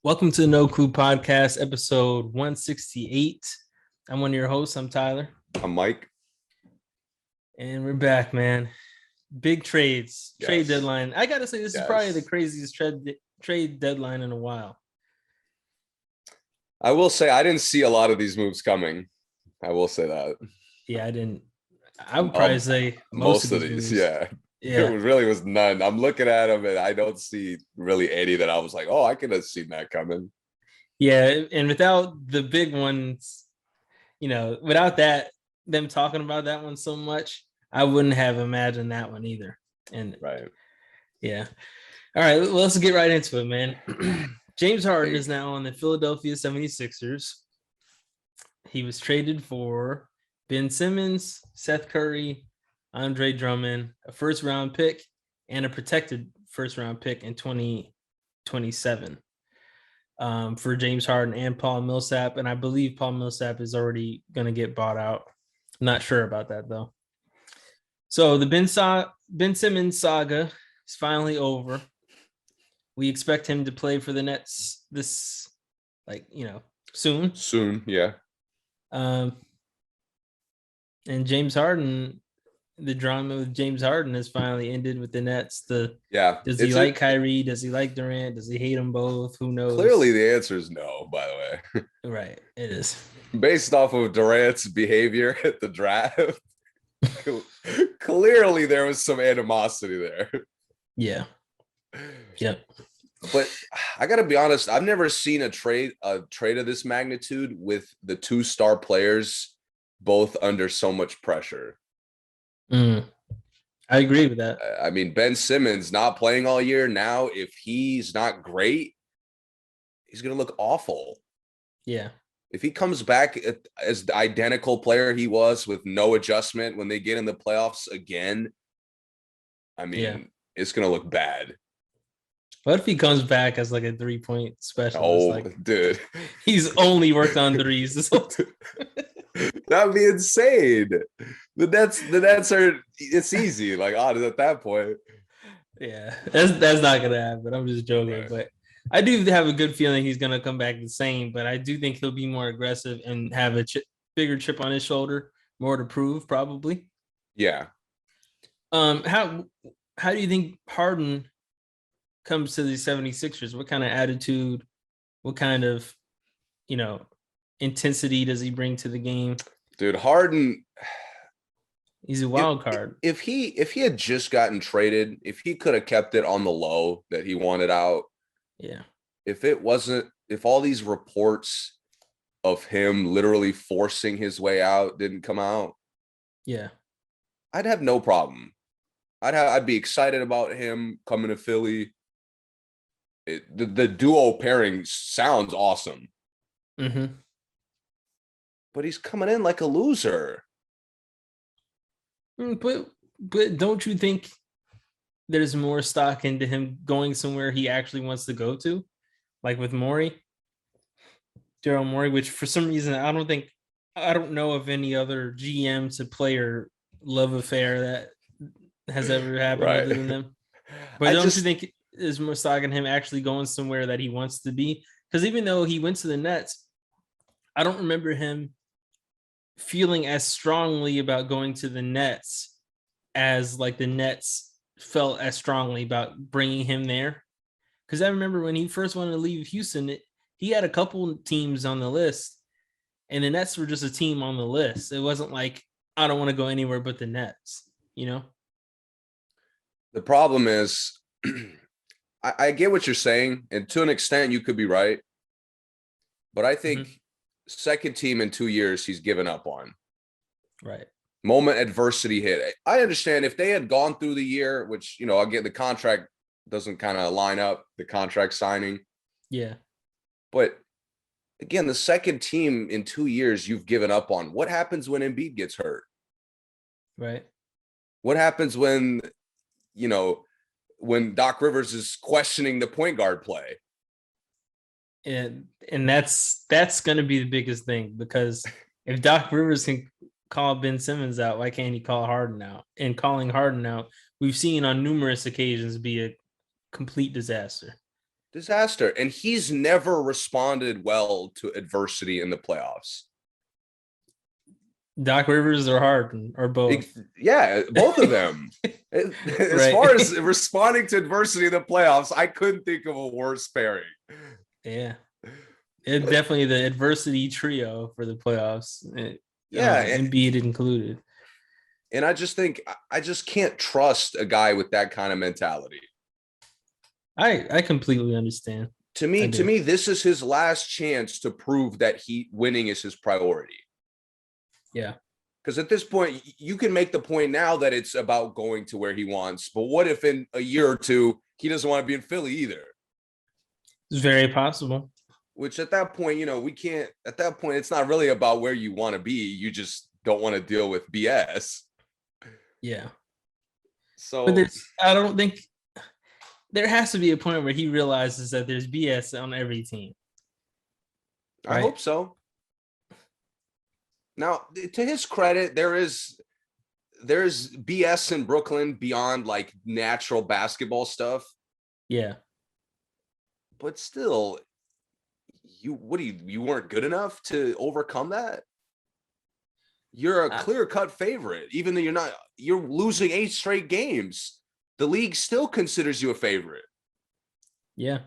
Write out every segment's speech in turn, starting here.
Welcome to the No Clue Podcast, episode 168. I'm one of your hosts. I'm Tyler. I'm Mike. And we're back, man. Big trades, trade Yes. deadline. I got to say, this is probably the Yes. craziest trade deadline in a while. I will say I didn't see a lot of these moves coming. I will say that. Yeah, I didn't. I would probably say most of these, moves. yeah. Yeah. It really was none. I'm looking at them and I don't see really any that I was like, oh, I could have seen that coming. Yeah, and without the big ones, without them talking about that one so much, I wouldn't have imagined that one either. And right. Yeah. All right, well, let's get right into it, man. James Harden is now on the Philadelphia 76ers. He was traded for Ben Simmons, Seth Curry, Andre Drummond, a first-round pick, and a protected first-round pick in 2027 for James Harden and Paul Millsap. And I believe Paul Millsap is already going to get bought out. I'm not sure about that, though. So the Ben Simmons saga is finally over. We expect him to play for the Nets soon. Soon, yeah. And James Harden, the drama with James Harden has finally ended with the Nets. Does he like Kyrie? Does he like Durant? Does he hate them both? Who knows? Clearly, the answer is no, by the way. Right, it is. Based off of Durant's behavior at the draft, clearly there was some animosity there. Yeah. Yep. But I got to be honest, I've never seen a trade of this magnitude with the two star players both under so much pressure. I agree with that. I mean, Ben Simmons not playing all year. Now, if he's not great, he's going to look awful. Yeah. If he comes back as the identical player he was with no adjustment when they get in the playoffs again, I mean, It's going to look bad. What if he comes back as like a 3-point specialist? Oh, dude. He's only worked on threes this whole time. That'd be insane. The Nets are, it's easy. Like, at that point. Yeah, that's not going to happen. I'm just joking. Right. But I do have a good feeling he's going to come back the same. But I do think he'll be more aggressive and have a bigger chip on his shoulder, more to prove, probably. Yeah. How do you think Harden comes to the 76ers? What kind of attitude, what kind of, intensity does he bring to the game? Dude, Harden, he's a wild card. If he had just gotten traded, if he could have kept it on the low that he wanted out. Yeah. If all these reports of him literally forcing his way out didn't come out. Yeah. I'd have no problem. I'd be excited about him coming to Philly. The duo pairing sounds awesome. Mm-hmm. But he's coming in like a loser. But don't you think there's more stock into him going somewhere he actually wants to go to? Like with Daryl Morey, which for some reason I don't know of any other GM to player love affair that has ever happened other than them. But you think there's more stock in him actually going somewhere that he wants to be? Because even though he went to the Nets, I don't remember him feeling as strongly about going to the Nets as like the Nets felt as strongly about bringing him there. Because I remember when he first wanted to leave Houston, he had a couple teams on the list, and the Nets were just a team on the list. It wasn't like, I don't want to go anywhere but the Nets, The problem is, I get what you're saying, and to an extent, you could be right. But I think second team in 2 years, he's given up on. Right. Moment adversity hit. I understand if they had gone through the year, which, again, the contract doesn't kind of line up, the contract signing. Yeah. But again, the second team in 2 years you've given up on. What happens when Embiid gets hurt? Right. What happens when, when Doc Rivers is questioning the point guard play? And that's going to be the biggest thing, because if Doc Rivers can call Ben Simmons out, why can't he call Harden out? And calling Harden out, we've seen on numerous occasions be a complete disaster. Disaster. And he's never responded well to adversity in the playoffs. Doc Rivers or Harden or both? Yeah, both of them. As far as responding to adversity in the playoffs, I couldn't think of a worse pairing. Yeah. It definitely the adversity trio for the playoffs. Embiid included. And I just think I just can't trust a guy with that kind of mentality. I completely understand. To me, this is his last chance to prove that winning is his priority. Yeah. Because at this point, you can make the point now that it's about going to where he wants. But what if in a year or two, he doesn't want to be in Philly either? It's very possible. Which at that point, we can't, at that point, it's not really about where you want to be. You just don't want to deal with BS. Yeah. So but I don't think there has to be a point where he realizes that there's BS on every team. Right? I hope so. Now, to his credit, there's BS in Brooklyn beyond like natural basketball stuff. Yeah. But still, you weren't good enough to overcome that? You're a clear-cut favorite, even though you're losing 8 straight games. The league still considers you a favorite. Yeah.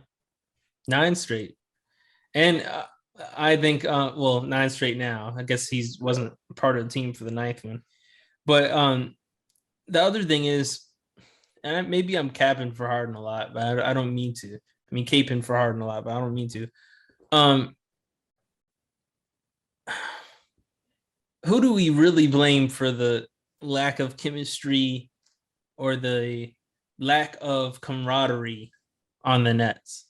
9 straight. And I think 9 straight now. I guess he wasn't part of the team for the 9th one. But the other thing is, and maybe I'm capping for Harden a lot, but I don't mean to. I mean caping for Harden a lot, but I don't mean to. Who do we really blame for the lack of chemistry or the lack of camaraderie on the Nets?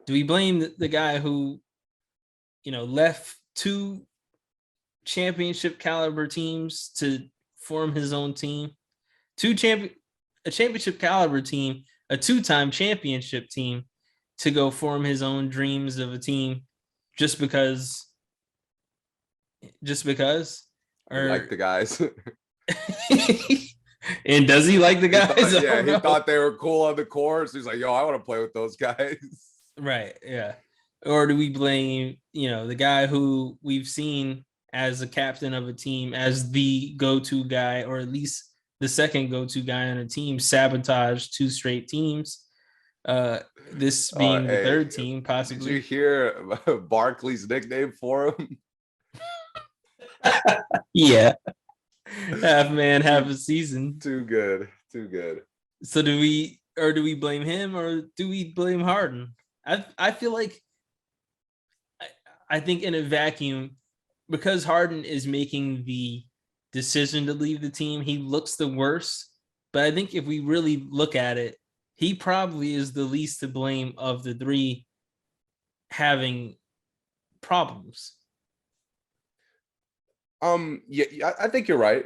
Do we blame the guy who, left 2 championship caliber teams to form his own team? A championship caliber team, a 2-time championship team to go form his own dreams of a team just because? Or like the guys. And does he like the guys? He thought they were cool on the course. He's like, yo, I want to play with those guys. Right. Yeah. Or do we blame, the guy who we've seen as a captain of a team, as the go-to guy, or at least the second go-to guy on a team, sabotage 2 straight teams? This being the 3rd team, possibly. Did you hear Barkley's nickname for him? Yeah. Half man, half a season. Too good. So do we blame him or do we blame Harden? I feel like I think in a vacuum, because Harden is making the decision to leave the team, he looks the worst. But I think if we really look at it, he probably is the least to blame of the 3 having problems. Yeah, I think you're right.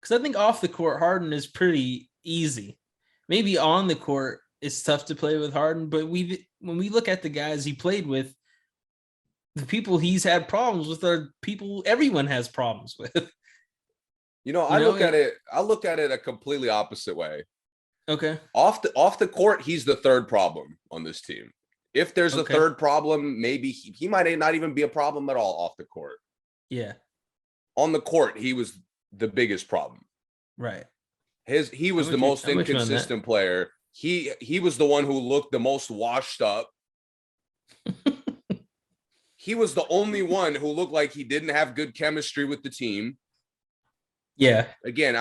Because I think off the court, Harden is pretty easy. Maybe on the court, it's tough to play with Harden, but when we look at the guys he played with, the people he's had problems with are people everyone has problems with. I look at it a completely opposite way. Okay. Off the court, he's the 3rd problem on this team. If there's a 3rd problem, maybe he might not even be a problem at all off the court. Yeah. On the court, he was the biggest problem. Right. He was the most inconsistent player. He was the one who looked the most washed up. He was the only one who looked like he didn't have good chemistry with the team. Yeah. Again,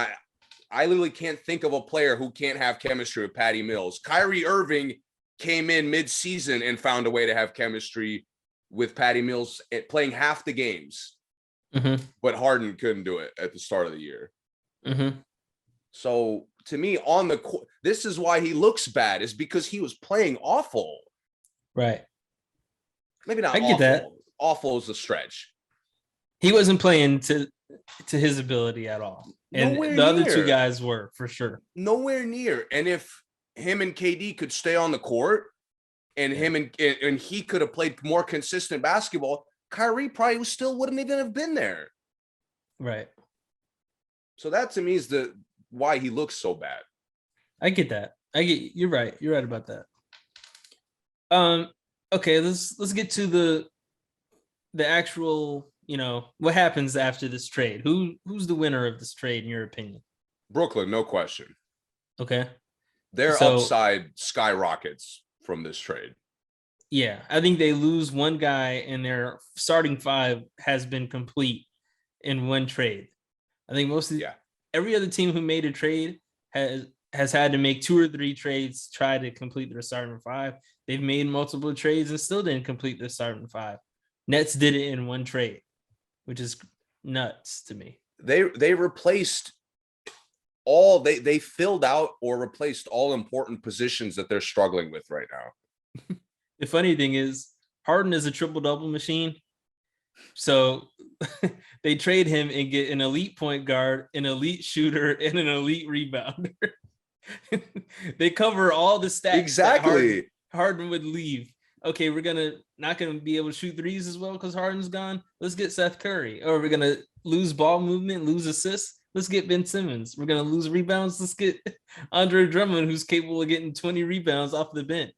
I literally can't think of a player who can't have chemistry with Patty Mills. Kyrie Irving came in mid-season and found a way to have chemistry with Patty Mills playing half the games. Mm-hmm. But Harden couldn't do it at the start of the year. Mm-hmm. So to me, on the court, this is why he looks bad, is because he was playing awful. Right. Maybe not. I get that. Awful is a stretch. He wasn't playing to his ability at all, and the other 2 guys were for sure nowhere near. And if him and KD could stay on the court, and him and he could have played more consistent basketball, Kyrie probably still wouldn't even have been there. Right. So that to me is why he looks so bad. I get that. You're right. You're right about that. Okay, let's get to the actual, what happens after this trade. Who's the winner of this trade in your opinion? Brooklyn, no question. Okay. Their So upside skyrockets from this trade. yeah, I think they lose one guy and their starting five has been complete in one trade. I think every other team who made a trade has had to make 2 or 3 trades, try to complete their starting five. They've made multiple trades and still didn't complete their starting five. Nets did it in one trade, which is nuts to me. They replaced they filled out or replaced all important positions that they're struggling with right now. The funny thing is, Harden is a triple-double machine. So they trade him and get an elite point guard, an elite shooter, and an elite rebounder. They cover all the stats. Exactly. Harden would leave. Okay, we're not gonna be able to shoot threes as well because Harden's gone. Let's get Seth Curry. Or we're gonna lose ball movement, lose assists. Let's get Ben Simmons. We're gonna lose rebounds. Let's get Andre Drummond, who's capable of getting 20 rebounds off the bench.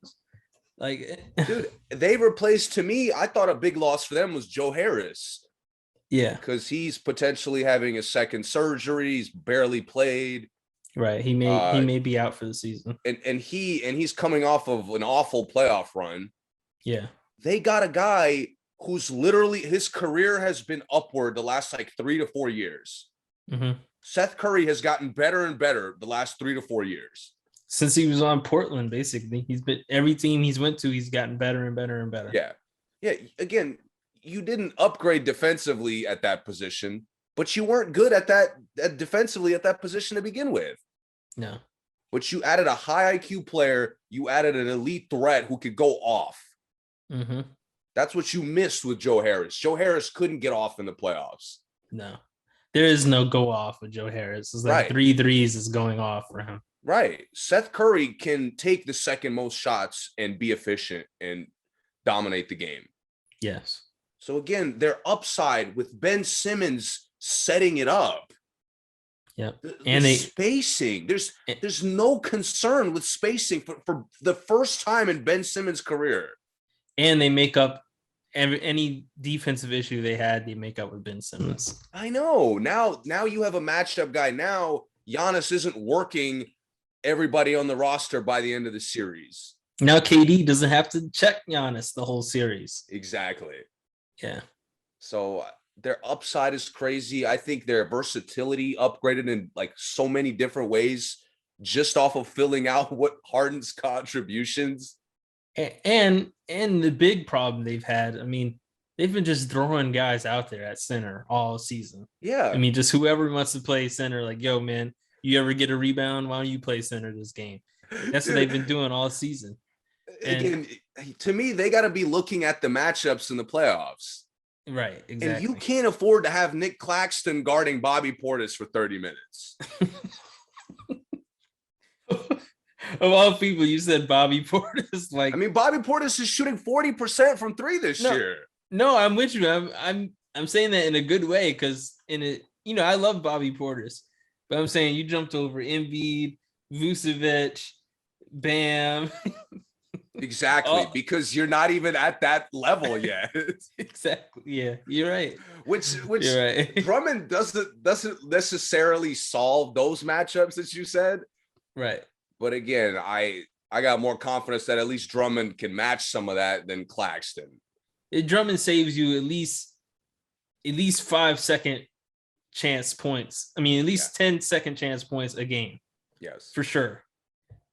Like, dude, they replaced, to me, I thought a big loss for them was Joe Harris. Yeah. Because he's potentially having a second surgery. He's barely played. Right. He may be out for the season. And he's coming off of an awful playoff run. Yeah. They got a guy who's literally, his career has been upward the last 3 to 4 years. Mm-hmm. Seth Curry has gotten better and better the last 3 to 4 years. Since he was on Portland, basically. He's been, every team he's went to, he's gotten better and better and better. Yeah. Yeah. Again, you didn't upgrade defensively at that position, but you weren't good at defensively at that position to begin with. No. But you added a high IQ player. You added an elite threat who could go off. Mm-hmm. That's what you missed with Joe Harris. Joe Harris couldn't get off in the playoffs. No. There is no go off with Joe Harris. It's like right. 3 threes is going off for him. Right. Seth Curry can take the second most shots and be efficient and dominate the game. Yes. So again, their upside with Ben Simmons setting it up. Yeah. And spacing. There's no concern with spacing for the first time in Ben Simmons' career. And they make up any defensive issue they had, they make up with Ben Simmons. I know. Now you have a matchup guy. Now Giannis isn't working everybody on the roster by the end of the series. Now KD doesn't have to check Giannis the whole series. Exactly. Yeah. So their upside is crazy. I think their versatility upgraded in so many different ways just off of filling out what Harden's contributions. And the big problem they've had, I mean, they've been just throwing guys out there at center all season. Yeah. I mean, just whoever wants to play center, like, yo, man, you ever get a rebound? Why don't you play center this game? That's what they've been doing all season. And to me, they got to be looking at the matchups in the playoffs. Right, exactly. And you can't afford to have Nick Claxton guarding Bobby Portis for 30 minutes. Of all people, you said Bobby Portis. I mean, Bobby Portis is shooting 40% from 3 this year. No, I'm with you. I'm saying that in a good way because I love Bobby Portis, but I'm saying you jumped over Embiid, Vucevic, Bam. Exactly, because you're not even at that level yet. Exactly. Yeah, you're right. Which you're right. Drummond doesn't necessarily solve those matchups that you said. Right. But again, I got more confidence that at least Drummond can match some of that than Claxton. Drummond saves you at least 5-second chance points. I mean, at least 10-second chance points a game. Yes, for sure.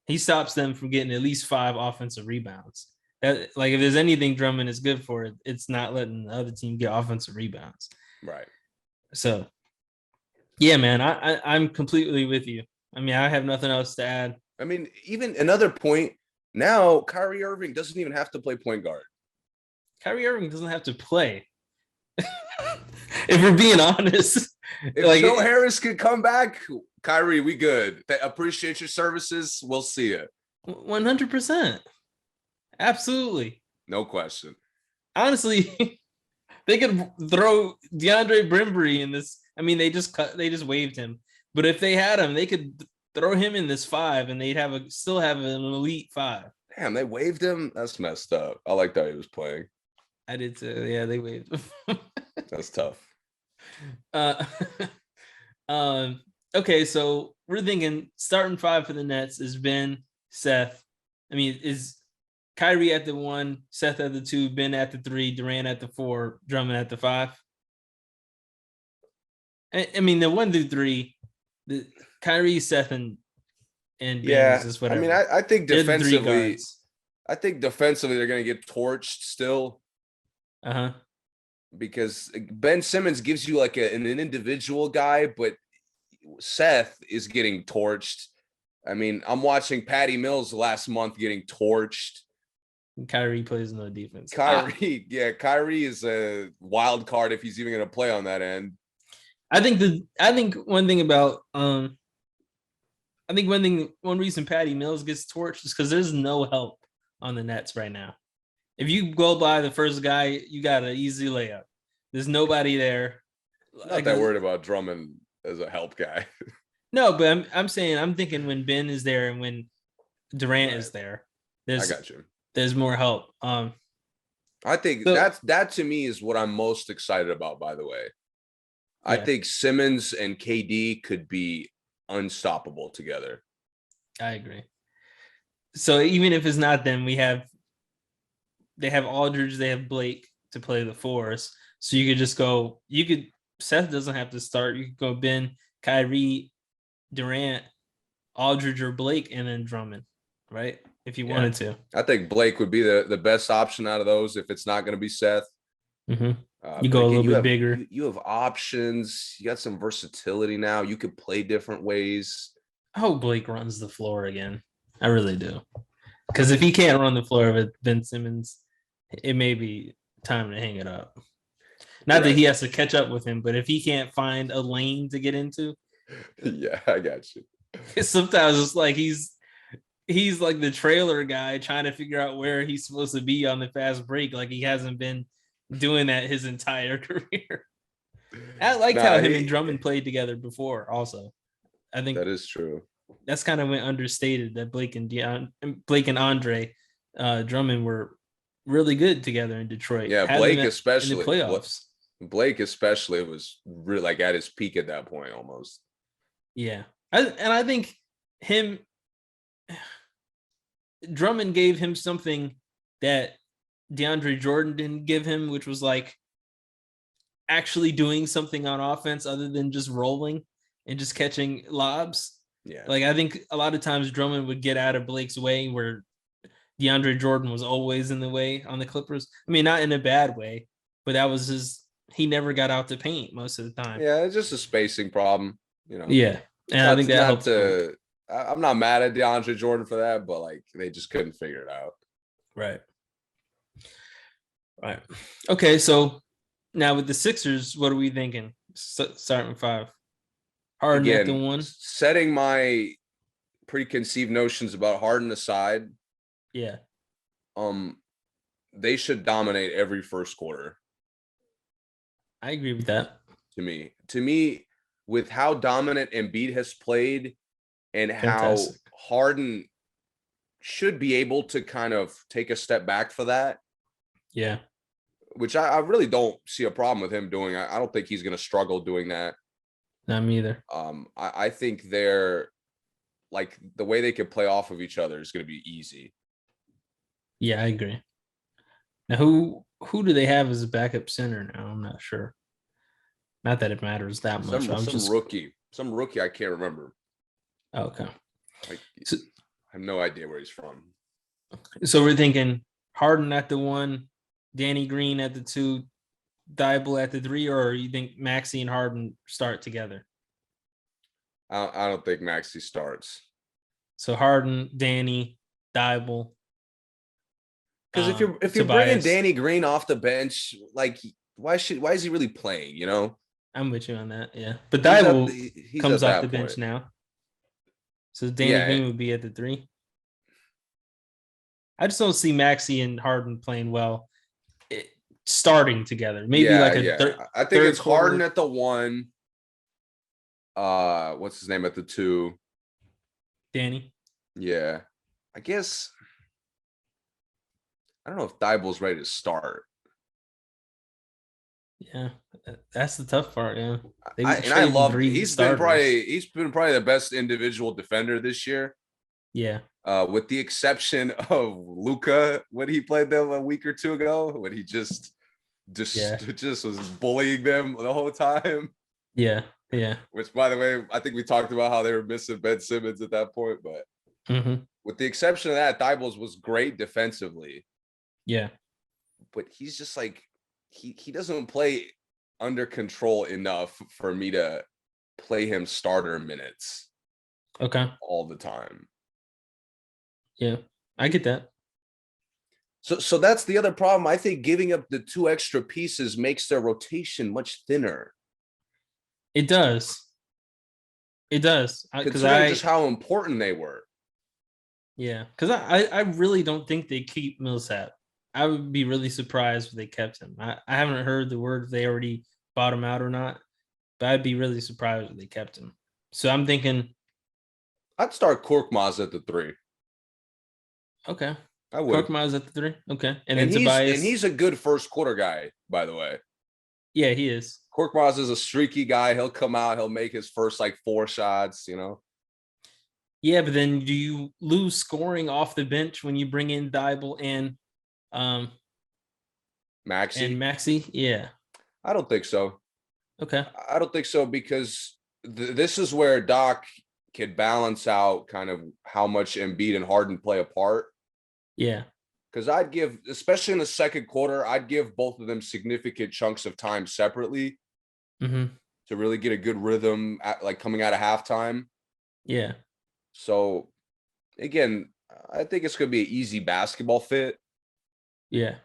He stops them from getting at least 5 offensive rebounds. If there's anything Drummond is good for, it's not letting the other team get offensive rebounds. Right. So, yeah, man, I'm completely with you. I mean, I have nothing else to add. I mean, even another point, now Kyrie Irving doesn't even have to play point guard. Kyrie Irving doesn't have to play. If we're being honest. If Joe Harris could come back, Kyrie, we good. Appreciate your services. We'll see you. 100%. Absolutely. No question. Honestly, they could throw DeAndre Brimbury in this. I mean, they just waived him. But if they had him, they could throw him in this 5 and they'd still have an elite 5. Damn, they waived him. That's messed up. I liked how he was playing. I did too. Yeah, they waived him. That's tough. Uh, um. Okay, so we're thinking starting five for the Nets is Ben, Seth. I mean, is Kyrie at the 1, Seth at the 2, Ben at the 3, Durant at the 4, Drummond at the 5. I mean, the 1 through 3, the Kyrie, Seth, and Ben is just I mean, whatever. I think They're the 3 defensively, guards. they're going to get torched still. Uh-huh. Because Ben Simmons gives you like an individual guy, but Seth is getting torched. I mean, I'm watching Patty Mills last month getting torched. Kyrie plays no defense. Kyrie is a wild card if he's even going to play on that end. I think one reason Patty Mills gets torched is because there's no help on the Nets right now. If you go by the first guy, you got an easy layup. There's nobody there. Not that worried about Drummond as a help guy. No, but I'm saying I'm thinking when Ben is there and when Durant is there, I got you. There's more help. I think that to me is what I'm most excited about, by the way. Yeah. I think Simmons and KD could be unstoppable together. I agree. So even if it's not them, they have Aldridge, they have Blake to play the 4s. So you could just go, Seth doesn't have to start. You could go Ben, Kyrie, Durant, Aldridge, or Blake, and then Drummond, right? If you wanted to. I think Blake would be the best option out of those if it's not going to be Seth. Mm-hmm. You go a little bit bigger. You have options. You got some versatility now. You could play different ways. I hope Blake runs the floor again. I really do. Because if he can't run the floor with Ben Simmons, it may be time to hang it up. Not that he has to catch up with him, but if he can't find a lane to get into. Yeah, I got you. Sometimes it's like he's like the trailer guy trying to figure out where he's supposed to be on the fast break. Like he hasn't been doing that his entire career. I liked how him and Drummond played together before also. I think that is true. That's kind of understated that Blake and Andre Drummond were really good together in Detroit. Yeah, Blake especially in the playoffs. Blake especially was really like at his peak at that point almost. Yeah. I think Drummond gave him something that DeAndre Jordan didn't give him, which was like actually doing something on offense other than just rolling and just catching lobs. Yeah. Like I think a lot of times Drummond would get out of Blake's way where DeAndre Jordan was always in the way on the Clippers. I mean, not in a bad way, but that was he never got out to paint most of the time. Yeah, it's just a spacing problem, you know. Yeah. And I think that helped. I'm not mad at DeAndre Jordan for that, but like they just couldn't figure it out. Right. Okay, so now with the Sixers, what are we thinking? Starting 5. Harden at the 1. Setting my preconceived notions about Harden aside. Yeah. They should dominate every first quarter. I agree with that. To me, with how dominant Embiid has played and Fantastic. How Harden should be able to kind of take a step back for that. Yeah. Which I really don't see a problem with him doing. I don't think he's going to struggle doing that. Not me either. I think they're like the way they can play off of each other is going to be easy. Yeah, I agree. Now, who do they have as a backup center now? I'm not sure. Not that it matters that much. Some rookie I can't remember. Okay. I have no idea where he's from. So we're thinking Harden at the 1, Danny Green at the 2, Thibault at the 3, or you think Maxey and Harden start together? I don't think Maxey starts. So Harden, Danny, Thibault. Because if you're bringing Danny Green off the bench, like why is he really playing? You know, I'm with you on that. Yeah, but Thibault comes off the bench now, so Danny Green would be at the 3. I just don't see Maxey and Harden playing well, starting together. Maybe I think it's Harden at the 1. What's his name at the 2? Danny. Yeah, I guess. I don't know if Thibault's ready to start. Yeah, that's the tough part. Yeah, they I traded love 3 starters. he's been probably the best individual defender this year. Yeah. With the exception of Luka when he played them a week or two ago, when he just was bullying them the whole time. Yeah. Yeah. Which, by the way, I think we talked about how they were missing Ben Simmons at that point. But with the exception of that, Thibault was great defensively. Yeah. But he's just like, he doesn't play under control enough for me to play him starter minutes. Okay. All the time. Yeah, I get that. So that's the other problem. I think giving up the 2 extra pieces makes their rotation much thinner. It does. It does. Considering just how important they were. Yeah, because I really don't think they keep Millsap. I would be really surprised if they kept him. I haven't heard the word if they already bought him out or not, but I'd be really surprised if they kept him. So I'm thinking I'd start Korkmaz at the 3. Okay. I would. Korkmaz at the 3. Okay. And then Tobias. And he's a good first quarter guy, by the way. Yeah, he is. Korkmaz is a streaky guy. He'll come out. He'll make his first 4 shots, Yeah, but then do you lose scoring off the bench when you bring in Thibault and Maxey? Yeah. I don't think so. Okay. I don't think so because this is where Doc could balance out kind of how much Embiid and Harden play a part. Yeah. Because I'd give, especially in the second quarter, I'd give both of them significant chunks of time separately to really get a good rhythm coming out of halftime. Yeah. So, again, I think it's going to be an easy basketball fit. Yeah.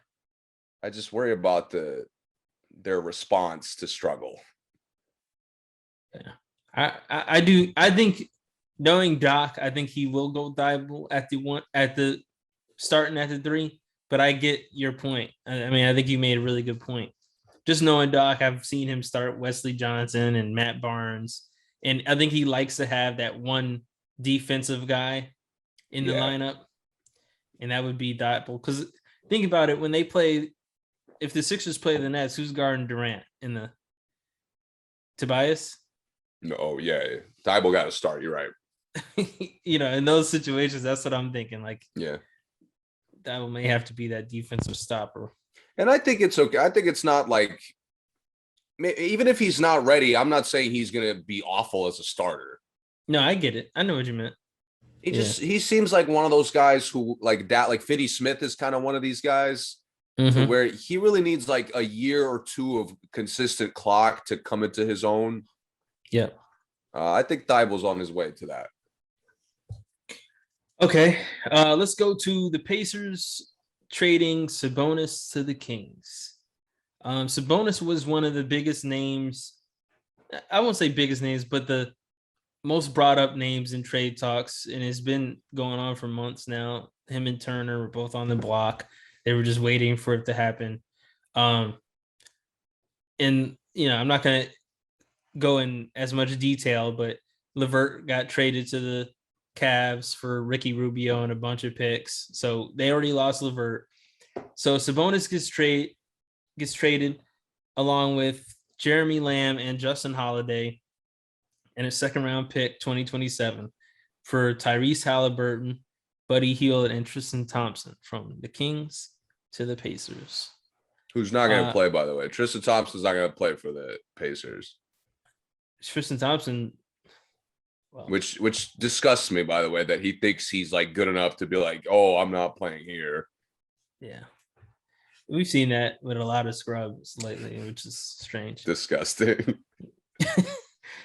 I just worry about their response to struggle. Yeah. I do. I think knowing Doc, I think he will go Thibault starting at the 3, but I get your point. I mean, I think you made a really good point. Just knowing Doc, I've seen him start Wesley Johnson and Matt Barnes, and I think he likes to have that one defensive guy in the lineup, and that would be Thibault. Because think about it, when they play, if the Sixers play the Nets, who's guarding Durant in the Tobias? No, yeah, Thibault got to start. You're right. In those situations, that's what I'm thinking. Yeah. That may have to be that defensive stopper. And I think it's okay. I think it's not even if he's not ready, I'm not saying he's going to be awful as a starter. No, I get it. I know what you meant. He seems like one of those guys who Finney Smith is kind of one of these guys to where he really needs a year or 2 of consistent clock to come into his own. Yeah. I think Thibault's on his way to that. Okay, let's go to the Pacers trading Sabonis to the Kings. Sabonis was one of the biggest names. I won't say biggest names, but the most brought up names in trade talks, and it's been going on for months now. Him and Turner were both on the block. They were just waiting for it to happen. And I'm not going to go in as much detail, but LeVert got traded to the Cavs for Ricky Rubio and a bunch of picks. So they already lost LeVert. So Sabonis gets traded along with Jeremy Lamb and Justin Holiday and a second-round pick 2027 for Tyrese Halliburton, Buddy Hield, and Tristan Thompson from the Kings to the Pacers. Who's not going to play, by the way. Tristan Thompson's not going to play for the Pacers. Tristan Thompson... Well, which disgusts me, by the way, that he thinks he's good enough to be oh, I'm not playing here. Yeah. We've seen that with a lot of scrubs lately, which is strange. Disgusting.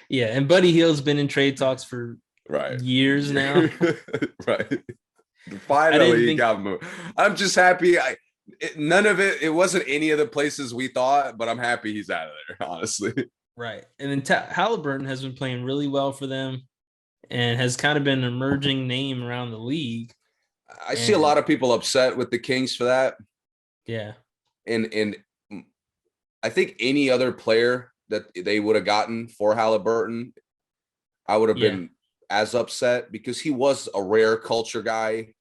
Yeah, and Buddy Hield's been in trade talks for years now. Right. Finally, he got moved. I'm just happy. It wasn't any of the places we thought, but I'm happy he's out of there, honestly. Right. And then Halliburton has been playing really well for them and has kind of been an emerging name around the league. I see a lot of people upset with the Kings for that. Yeah. And I think any other player that they would have gotten for Halliburton, I would have been as upset because he was a rare culture guy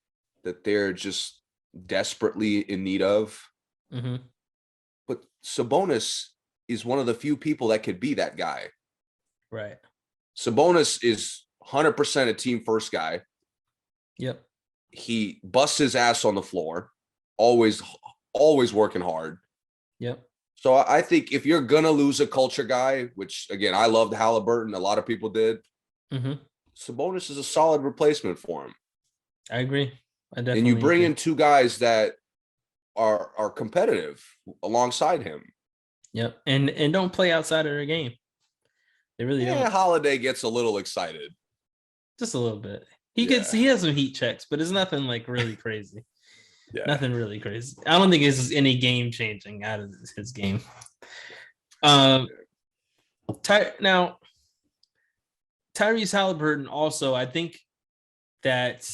that they're just desperately in need of. Mm-hmm. But Sabonis is one of the few people that could be that guy. Right. Sabonis is 100% a team first guy. Yep. He busts his ass on the floor, always working hard. Yep. So I think if you're gonna lose a culture guy, which again I loved Halliburton, a lot of people did. Mm-hmm. Sabonis is a solid replacement for him. I agree. I definitely and you bring agree. in two guys that are competitive alongside him. Yep. And don't play outside of their game. They really don't. Holiday gets a little excited. Just a little bit. He has some heat checks, but it's nothing like really crazy. Nothing really crazy. I don't think it's any game changing out of his game. Now, Tyrese Halliburton also, I think that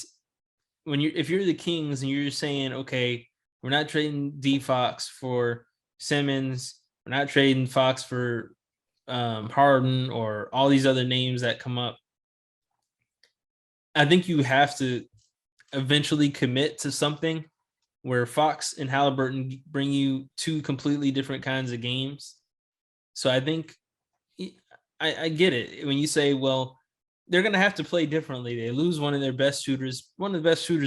if you're the Kings and you're saying, okay, we're not trading D Fox for Simmons, we're not trading Fox for Harden or all these other names that come up, I think you have to eventually commit to something where Fox and Halliburton bring you two completely different kinds of games. So I think I get it when you say, well, they're going to have to play differently. They lose one of the best shooters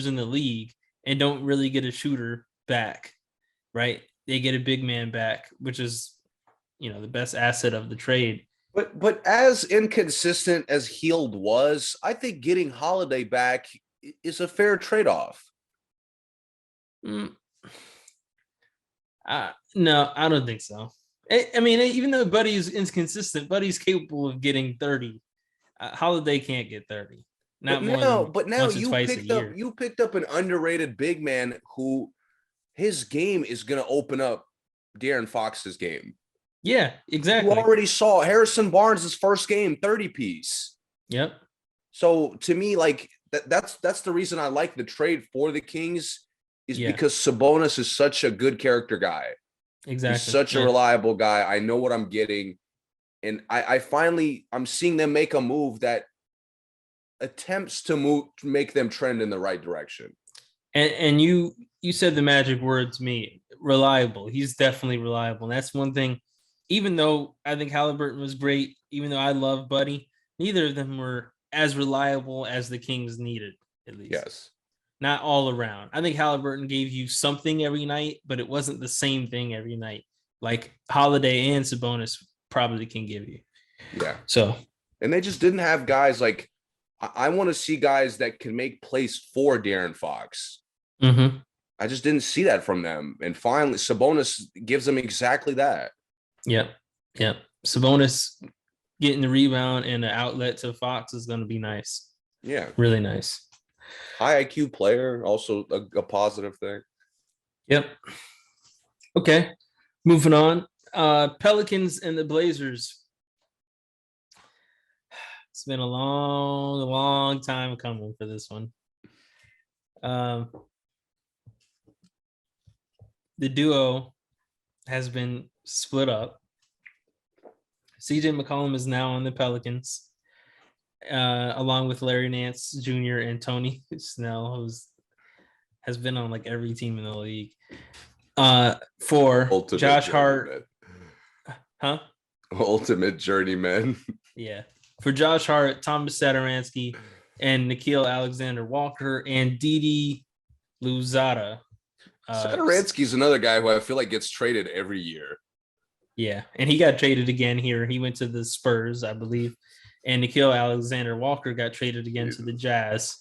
in the league, and don't really get a shooter back, right? They get a big man back, which is, the best asset of the trade. But as inconsistent as Hield was, I think getting Holiday back is a fair trade-off. No, I don't think so. I mean, even though Buddy's inconsistent, Buddy's capable of getting 30. Holiday can't get 30. But now you picked up an underrated big man who his game is going to open up De'Aaron Fox's game. Yeah, exactly. You already saw Harrison Barnes' first game, 30-piece. Yep. So to me, like that's the reason I like the trade for the Kings is because Sabonis is such a good character guy. Exactly. He's such a reliable guy. I know what I'm getting. And I'm seeing them make a move that attempts to make them trend in the right direction. And you said the magic word to me, reliable. He's definitely reliable. And that's one thing, even though I think Halliburton was great, even though I love Buddy, neither of them were as reliable as the Kings needed, at least. Yes. Not all around. I think Halliburton gave you something every night, but it wasn't the same thing every night. Like Holiday and Sabonis probably can give you. Yeah. So. And they just didn't have guys like, I want to see guys that can make plays for De'Aaron Fox. Mm-hmm. I just didn't see that from them. And finally, Sabonis gives them exactly that. Yep. Sabonis getting the rebound and the outlet to Fox is going to be nice. Yeah. Really nice. High IQ player, also a positive thing. Yep. Okay. Moving on. Pelicans and the Blazers. It's been a long time coming for this one. The duo has been split up. CJ McCollum is now on the Pelicans, along with Larry Nance Jr. and Tony Snell, who has been on like every team in the league. For Ultimate Josh journeyman. Hart, Ultimate journeyman. Yeah, for Josh Hart, Thomas Satoransky, and Nickeil Alexander-Walker, and Didi Louzada. Satoransky's another guy who I feel like gets traded every year. Yeah, and he got traded again here. He went to the Spurs, I believe, and Nickeil Alexander-Walker got traded again to the Jazz.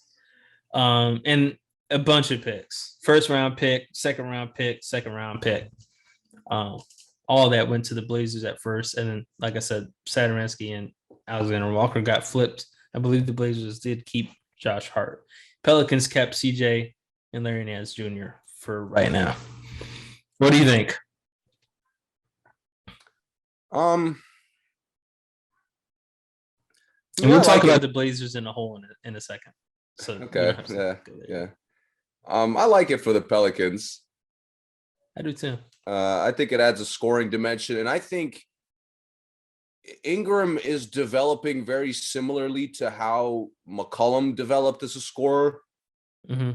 And a bunch of picks. First round pick, second round pick. All that went to the Blazers at first. And then, like I said, Satoransky and Alexander-Walker got flipped. I believe the Blazers did keep Josh Hart. Pelicans kept CJ and Larry Nance Jr. for right now. What do you think? And we'll talk about the Blazers in a whole in a second. So okay, yeah. I like it for the Pelicans. I do too. I think it adds a scoring dimension, and I think Ingram is developing very similarly to how McCollum developed as a scorer. Mm-hmm.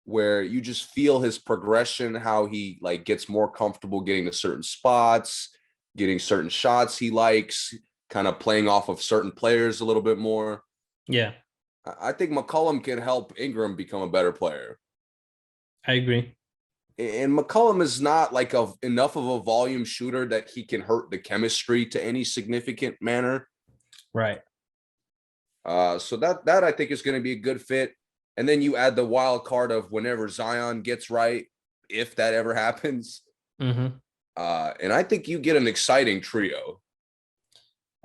where you just feel his progression, how he like gets more comfortable getting to certain spots, getting certain shots he likes, kind of playing off of certain players a little bit more. Yeah. I think McCollum can help Ingram become a better player. I agree. And McCollum is not like enough of a volume shooter that he can hurt the chemistry to any significant manner. Right. So that I think is going to be a good fit. And then you add the wild card of whenever Zion gets right, if that ever happens. Mm-hmm. And I think you get an exciting trio.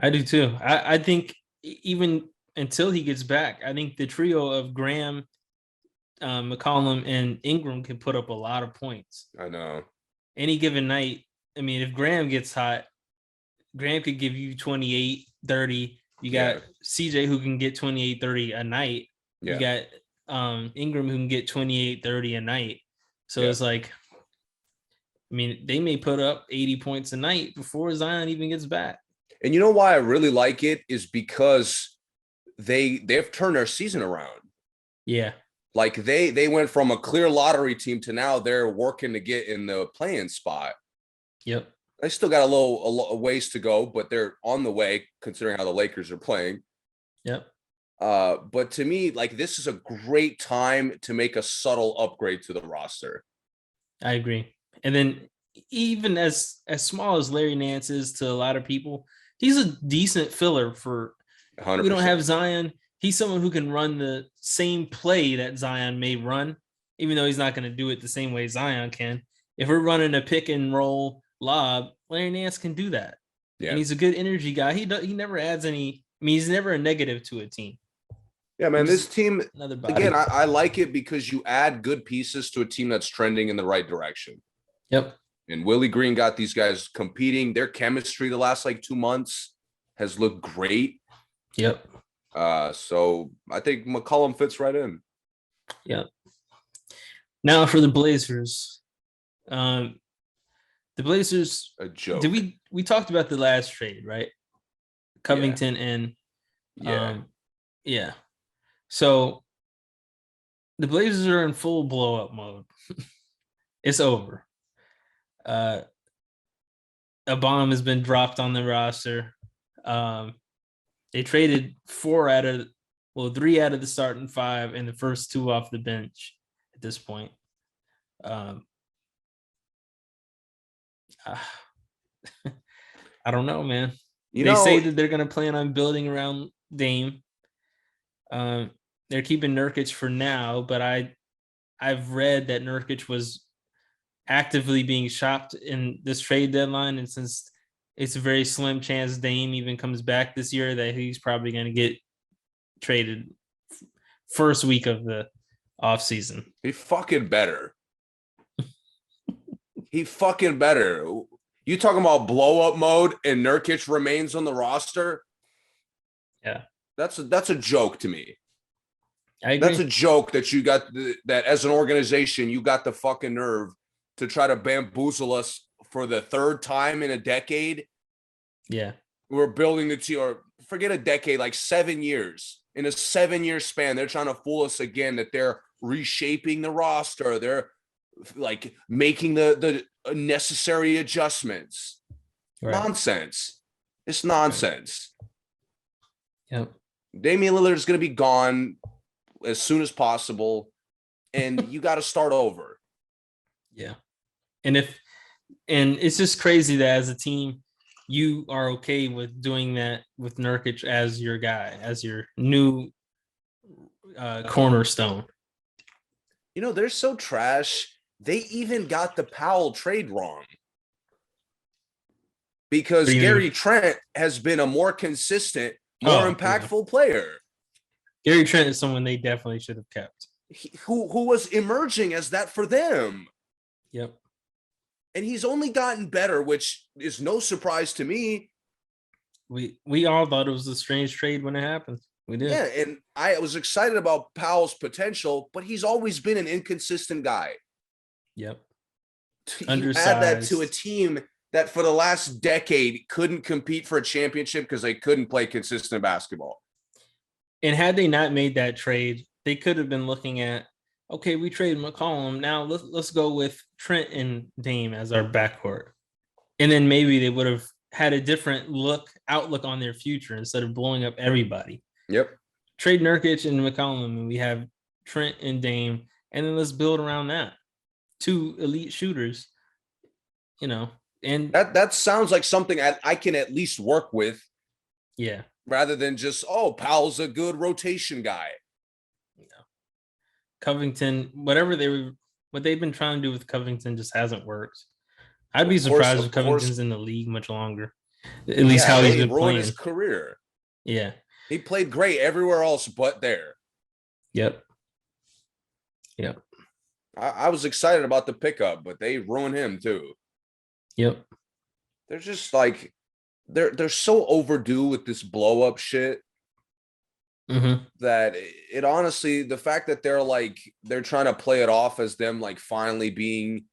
I do too. I think even until he gets back, I think the trio of Graham, McCollum, and Ingram can put up a lot of points. I know. Any given night. I mean, if Graham gets hot, Graham could give you 28, 30. You got CJ who can get 28, 30 a night. Yeah. You got Ingram who can get 28, 30 a night. So it's like, I mean, they may put up 80 points a night before Zion even gets back. And you know why I really like it is because they've turned their season around. Yeah. Like they went from a clear lottery team to now they're working to get in the play-in spot. Yep. They still got a ways to go, but they're on the way considering how the Lakers are playing. Yep. But to me, like this is a great time to make a subtle upgrade to the roster. I agree. And then even as small as Larry Nance is to a lot of people, he's a decent filler for 100%. We don't have Zion. He's someone who can run the same play that Zion may run, even though he's not going to do it the same way Zion can. If we're running a pick and roll lob, Larry Nance can do that. Yeah. And he's a good energy guy. He never adds any. I mean, he's never a negative to a team. Yeah, man, this team, again, I like it because you add good pieces to a team that's trending in the right direction. Yep. And Willie Green got these guys competing. Their chemistry the last 2 months has looked great. Yep. So I think McCollum fits right in. Yep. Now for the Blazers. The Blazers, a joke. Did we talked about the last trade, right? Covington and yeah. So the Blazers are in full blow up mode. It's over. A bomb has been dropped on the roster. They traded 3 out of the starting 5 and the first 2 off the bench at this point. I don't know, man. They say that they're going to plan on building around Dame. They're keeping Nurkic for now, but I've read that Nurkic was actively being shopped in this trade deadline, and since it's a very slim chance Dame even comes back this year, that he's probably going to get traded first week of the offseason. He fucking better. He fucking better. You talking about blow up mode and Nurkic remains on the roster? Yeah. That's a joke to me. I agree. That's a joke that you got that as an organization, you got the fucking nerve to try to bamboozle us for the 3rd time in a decade. Yeah. We're building the team, or forget a decade, 7 years. In a 7-year span, they're trying to fool us again that they're reshaping the roster. They're making the necessary adjustments. Right. Nonsense. It's nonsense. Yep. Damian Lillard is going to be gone as soon as possible, and you got to start over. Yeah. And it's just crazy that as a team, you are okay with doing that with Nurkic as your guy, as your new cornerstone. They're so trash. They even got the Powell trade wrong. Because Gary Trent has been a more consistent, more impactful player. Gary Trent is someone they definitely should have kept. Who was emerging as that for them. Yep. And he's only gotten better, which is no surprise to me. We all thought it was a strange trade when it happened. We did. Yeah, and I was excited about Powell's potential, but he's always been an inconsistent guy. Yep. You add that to a team that for the last decade couldn't compete for a championship because they couldn't play consistent basketball. And had they not made that trade, they could have been looking at okay, we traded McCollum. Now let's go with Trent and Dame as our backcourt. And then maybe they would have had a different outlook on their future instead of blowing up everybody. Yep. Trade Nurkic and McCollum, and we have Trent and Dame, and then let's build around that. 2 elite shooters, and that sounds like something I can at least work with. Yeah. Rather than just, Powell's a good rotation guy. Covington, what they've been trying to do with Covington just hasn't worked. I'd be surprised if Covington's in the league much longer. At least how he's been playing his career. Yeah. He played great everywhere else but there. Yep. I was excited about the pickup, but they ruined him too. Yep. They're just like they're so overdue with this blow up shit. That it honestly, the fact that they're trying to play it off as them like finally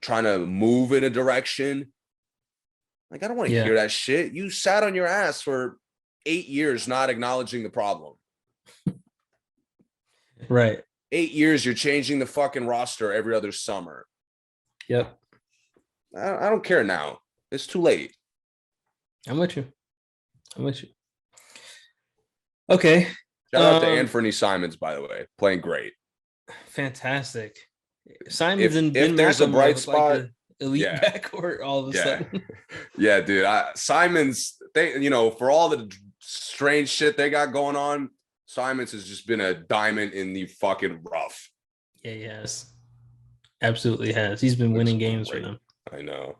trying to move in a direction. Like, I don't want to hear that shit. You sat on your ass for 8 years not acknowledging the problem. Right. 8 years, you're changing the fucking roster every other summer. Yep. I don't care now. It's too late. I'm with you. Okay. Shout out to Anthony Simmons, by the way. Playing great. Fantastic. Simon's if there's a bright spot, like elite backcourt all of a sudden. Yeah, dude. Simon's, for all the strange shit they got going on, Simmons has just been a diamond in the fucking rough. Yeah, he has. Absolutely has. He's been winning games for them. I know.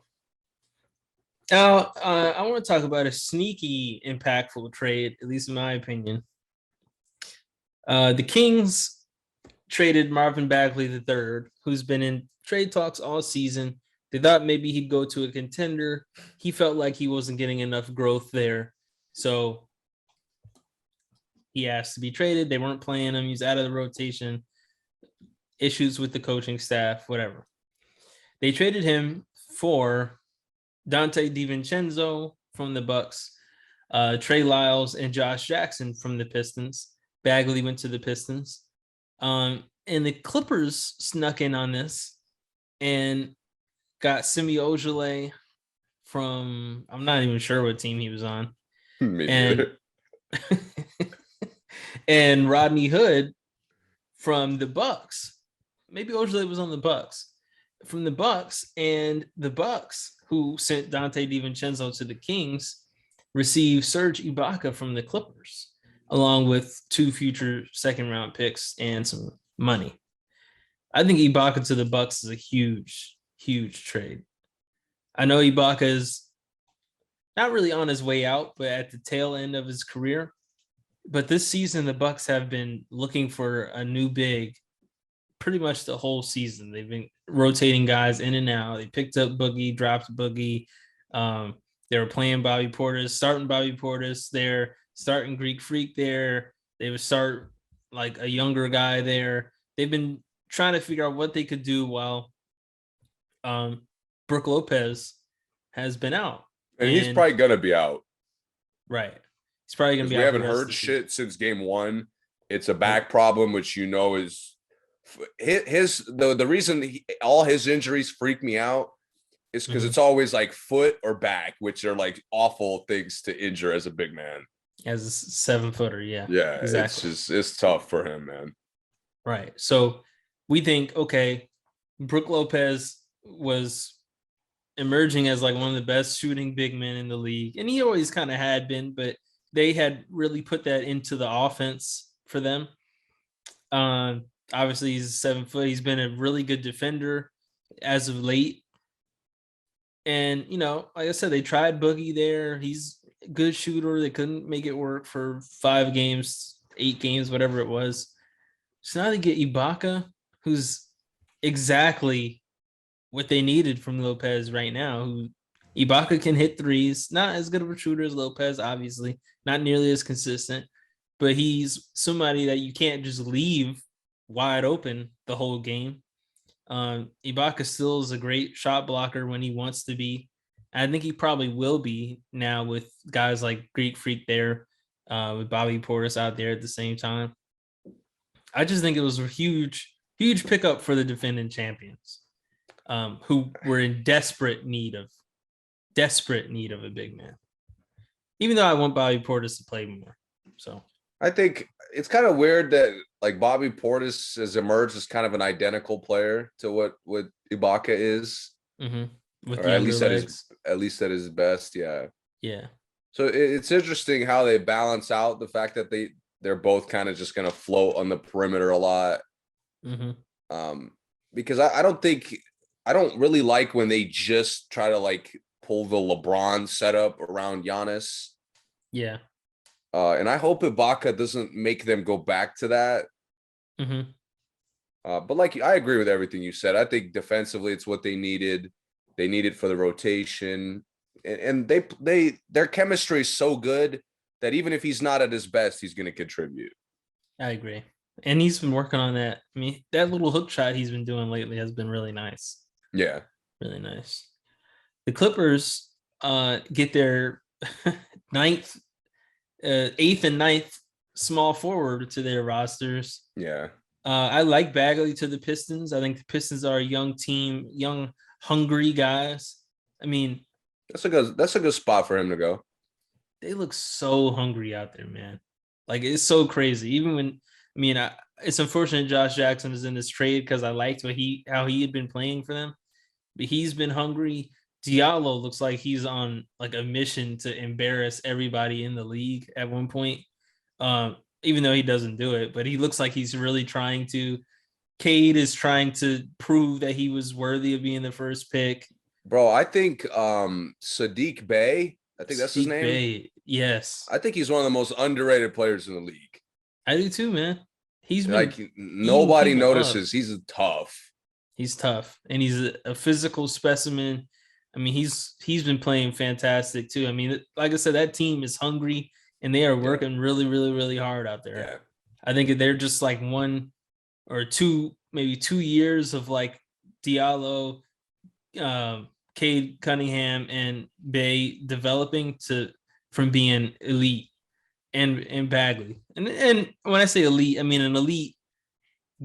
Now, I want to talk about a sneaky, impactful trade, at least in my opinion. The Kings traded Marvin Bagley III, who's been in trade talks all season. They thought maybe he'd go to a contender. He felt like he wasn't getting enough growth there. So he asked to be traded. They weren't playing him. He's out of the rotation. Issues with the coaching staff, whatever. They traded him for Dante DiVincenzo from the Bucks, Trey Lyles, and Josh Jackson from the Pistons. Bagley went to the Pistons. And the Clippers snuck in on this and got Semi Ojeleye from, I'm not even sure what team he was on. And Rodney Hood from the Bucks. Maybe Ojeleye was on the Bucks. From the Bucks, and the Bucks, who sent Dante DiVincenzo to the Kings, received Serge Ibaka from the Clippers, along with 2 future second-round picks and some money. I think Ibaka to the Bucks is a huge, huge trade. I know Ibaka is not really on his way out, but at the tail end of his career. But this season, the Bucks have been looking for a new big pretty much the whole season. They've been rotating guys in and out. They picked up Boogie, dropped Boogie. They were playing Bobby Portis, starting Bobby Portis there, starting Greek Freak there. They would start like a younger guy there. They've been trying to figure out what they could do while Brook Lopez has been out. And he's probably going to be out. Right. He's probably going to be out. We haven't heard shit since game 1. It's a back problem, which is the reason all his injuries freak me out is because it's always like foot or back, which are like awful things to injure as a big man. As a 7-footer, yeah. Yeah, exactly. It's tough for him, man. Right. So we think, okay, Brook Lopez was emerging as like one of the best shooting big men in the league. And he always kind of had been, but they had really put that into the offense for them. Obviously, he's 7 foot. He's been a really good defender as of late. And, like I said, they tried Boogie there. He's a good shooter. They couldn't make it work for 5 games, 8 games, whatever it was. So now they get Ibaka, who's exactly what they needed from Lopez right now. Ibaka can hit threes. Not as good of a shooter as Lopez, obviously. Not nearly as consistent. But he's somebody that you can't just leave wide open the whole game. Ibaka still is a great shot blocker when he wants to be. I think he probably will be now with guys like Greek Freak there, with Bobby Portis out there at the same time. I just think it was a huge huge pickup for the defending champions, who were in desperate need of a big man. Even though I want Bobby Portis to play more. So I think it's kind of weird that like Bobby Portis has emerged as kind of an identical player to what Ibaka is. With or the at least legs. at least at his best. Yeah. Yeah. So it's interesting how they balance out the fact that they're both kind of just going to float on the perimeter a lot. Because I don't really like when they just try to like pull the LeBron setup around Giannis. Yeah. And I hope Ibaka doesn't make them go back to that. But like, I agree with everything you said. I think defensively, it's what they needed. They needed for the rotation, and their chemistry is so good that even if he's not at his best, he's going to contribute. I agree. And he's been working on that. I mean, that little hook shot he's been doing lately has been really nice. Yeah. Really nice. The Clippers get their eighth and ninth small forward to their rosters. Yeah. I like Bagley to the Pistons. I think the Pistons are a young team, young, hungry guys. I mean, that's a good spot for him to go. They look so hungry out there, man. Like, it's so crazy. Even when, it's unfortunate Josh Jackson is in this trade because I liked how he had been playing for them, but he's been hungry. Diallo looks like he's on like a mission to embarrass everybody in the league at one point. Even though he doesn't do it, but he looks like he's really trying to. Cade is trying to prove that he was worthy of being the first pick. Bro, I think Sadiq Bey, I think that's his name. Bey, yes. I think he's one of the most underrated players in the league. I do too, man. He's been like nobody notices. He's tough. He's tough, and he's a physical specimen. I mean, he's been playing fantastic too. I mean, like I said, that team is hungry. And they are working really, really, really hard out there. Yeah. I think they're just like 1 or 2, maybe 2 years of like Diallo, Cade Cunningham, and Bey developing from being elite, and Bagley. And when I say elite, I mean an elite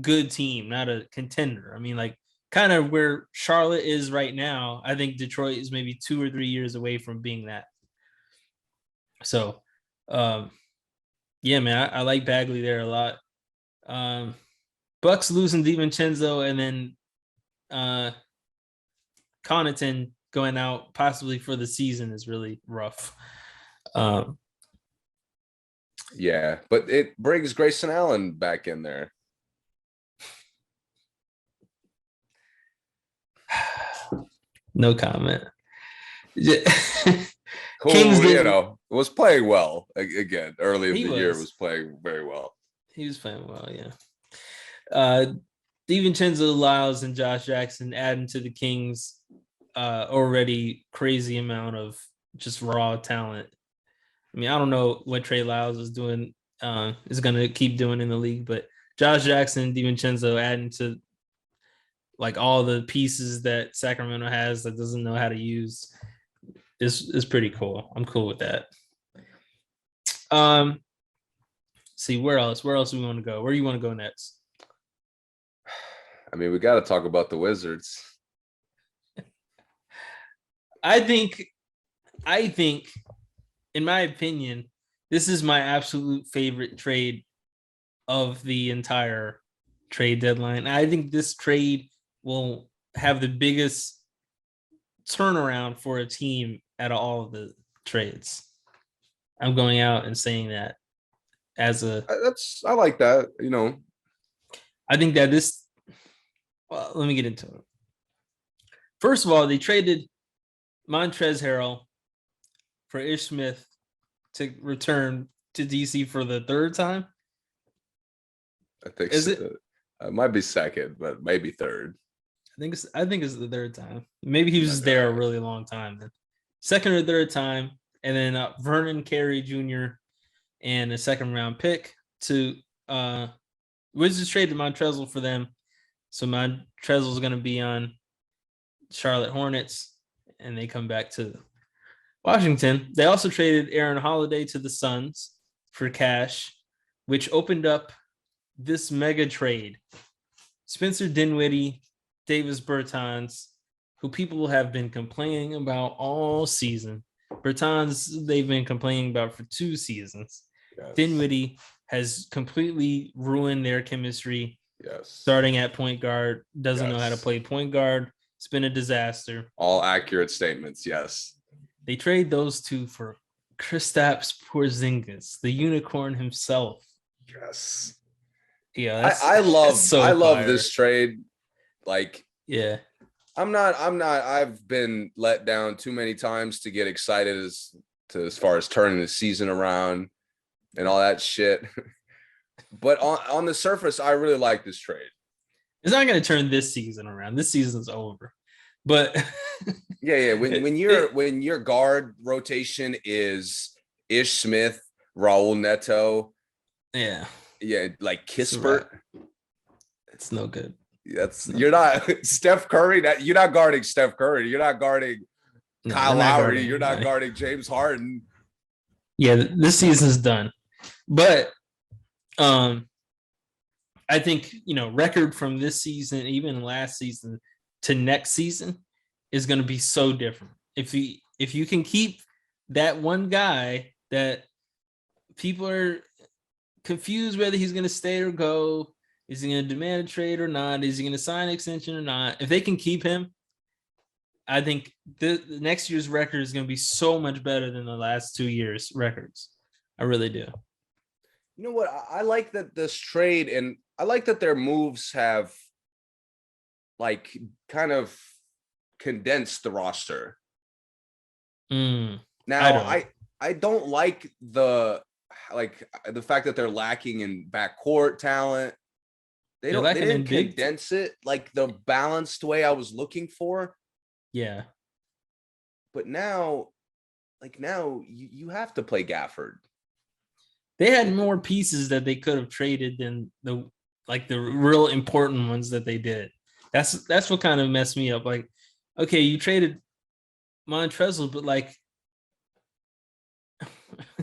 good team, not a contender. I mean, like kind of where Charlotte is right now. I think Detroit is maybe 2 or 3 years away from being that. So yeah, man, I like Bagley there a lot. Bucks losing DiVincenzo, and then Connaughton going out possibly for the season is really rough. Yeah, but it brings Grayson Allen back in there. No comment. Who, was playing well again early in the year. Was playing very well. He was playing well, yeah. DiVincenzo, Lyles, and Josh Jackson adding to the Kings' already crazy amount of just raw talent. I mean, I don't know what Trey Lyles is doing, is going to keep doing in the league, but Josh Jackson, DiVincenzo adding to like all the pieces that Sacramento has that doesn't know how to use is pretty cool. I'm cool with that. See, where else do we want to go? Where do you want to go next? I mean, we got to talk about the Wizards. I think, in my opinion, this is my absolute favorite trade of the entire trade deadline. I think this trade will have the biggest turnaround for a team out of all of the trades. I'm going out and saying that I like that, I think that let me get into it. First of all, they traded Montrezl Harrell for Ish Smith to return to DC for the third time. I think it might be second, but maybe third. I think it's the third time. Maybe he was just there a really long time then. Second or third time, and then Vernon Carey Jr. and a second round pick to Wizards traded Montrezl for them. So Montrezl is going to be on Charlotte Hornets, and they come back to Washington. They also traded Aaron Holiday to the Suns for cash, which opened up this mega trade. Spencer Dinwiddie, Davis Bertans, who people have been complaining about all season. Bertans, they've been complaining about for 2 seasons. Yes. Dinwiddie has completely ruined their chemistry. Yes. Starting at point guard, doesn't know how to play point guard. It's been a disaster. All accurate statements, yes. They trade those two for Kristaps Porzingis, the unicorn himself. Yes. Yeah, I love this trade. Like, yeah. I've been let down too many times to get excited as far as turning the season around and all that shit. But on the surface, I really like this trade. It's not going to turn this season around. This season's over. But yeah. When your guard rotation is Ish Smith, Raul Neto, yeah, like Kispert, it's no good. You're not Steph Curry. You're not guarding Steph Curry. You're not guarding Kyle Lowry. You're not guarding James Harden. Yeah, this season's done. But I think, record from this season, even last season to next season is going to be so different. If you can keep that one guy that people are confused whether he's going to stay or go, is he going to demand a trade or not? Is he going to sign an extension or not? If they can keep him, I think the next year's record is going to be so much better than the last 2 years' records. I really do. You know what? I like that this trade, and I like that their moves have like kind of condensed the roster. Now I don't like the fact that they're lacking in backcourt talent. They didn't condense it like the balanced way I was looking for. Yeah. But now you have to play Gafford. They had more pieces that they could have traded than the real important ones that they did. That's what kind of messed me up. Like, okay, you traded Montrezl, but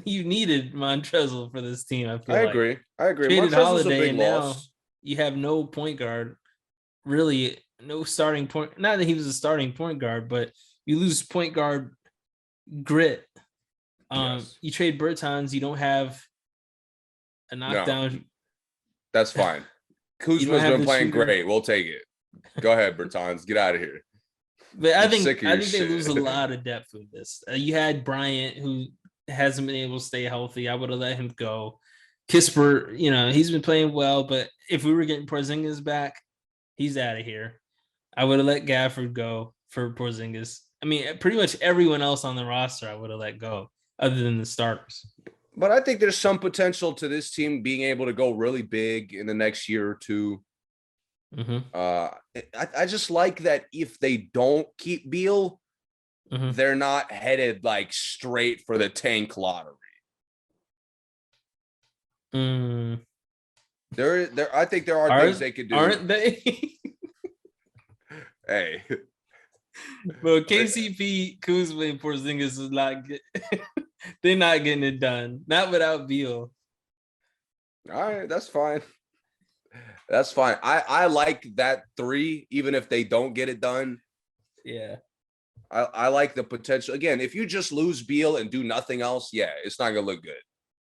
you needed Montrezl for this team. I agree. Traded Holiday, and now you have no point guard. Really, no starting point. Not that he was a starting point guard, but you lose point guard grit. Yes. You trade Bertans, you don't have a knockdown. No, that's fine. Kuzma's been playing great. We'll take it. Go ahead, Bertans. Get out of here. But I think they lose a lot of depth with this. You had Bryant, who hasn't been able to stay healthy. I would have let him go. Kispert, he's been playing well, but if we were getting Porzingis back, he's out of here. I would have let Gafford go for Porzingis. I mean, pretty much everyone else on the roster I would have let go, other than the starters. But I think there's some potential to this team being able to go really big in the next year or two. Mm-hmm. I just like that if they don't keep Beal, they're not headed straight for the tank lottery. I think there are things they could do. Aren't they? Hey. Well, KCP, Kuzma, and Porzingis is not they're not getting it done. Not without Beal. All right, that's fine. That's fine. I like that 3, even if they don't get it done. Yeah. I like the potential. Again, if you just lose Beal and do nothing else, it's not going to look good.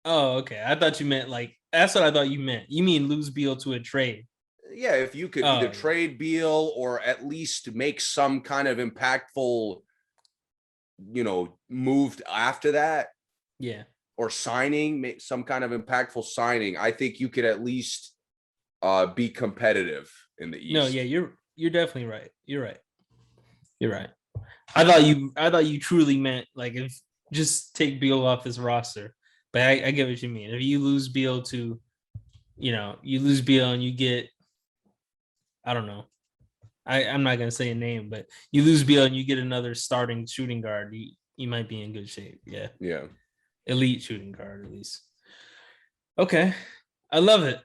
Oh, okay. I thought you meant that's what I thought you meant. You mean lose Beal to a trade. Yeah, if you could either trade Beal or at least make some kind of impactful, move after that. Yeah. Or make some kind of impactful signing. I think you could at least be competitive in the East. No, yeah, you're definitely right. You're right. I thought you truly meant if just take Beal off this roster. But I get what you mean. If you lose Beal to, you lose Beal and you get, I don't know. I'm not gonna say a name, but you lose Beal and you get another starting shooting guard, you might be in good shape. Yeah. Yeah. Elite shooting guard, at least. Okay. I love it.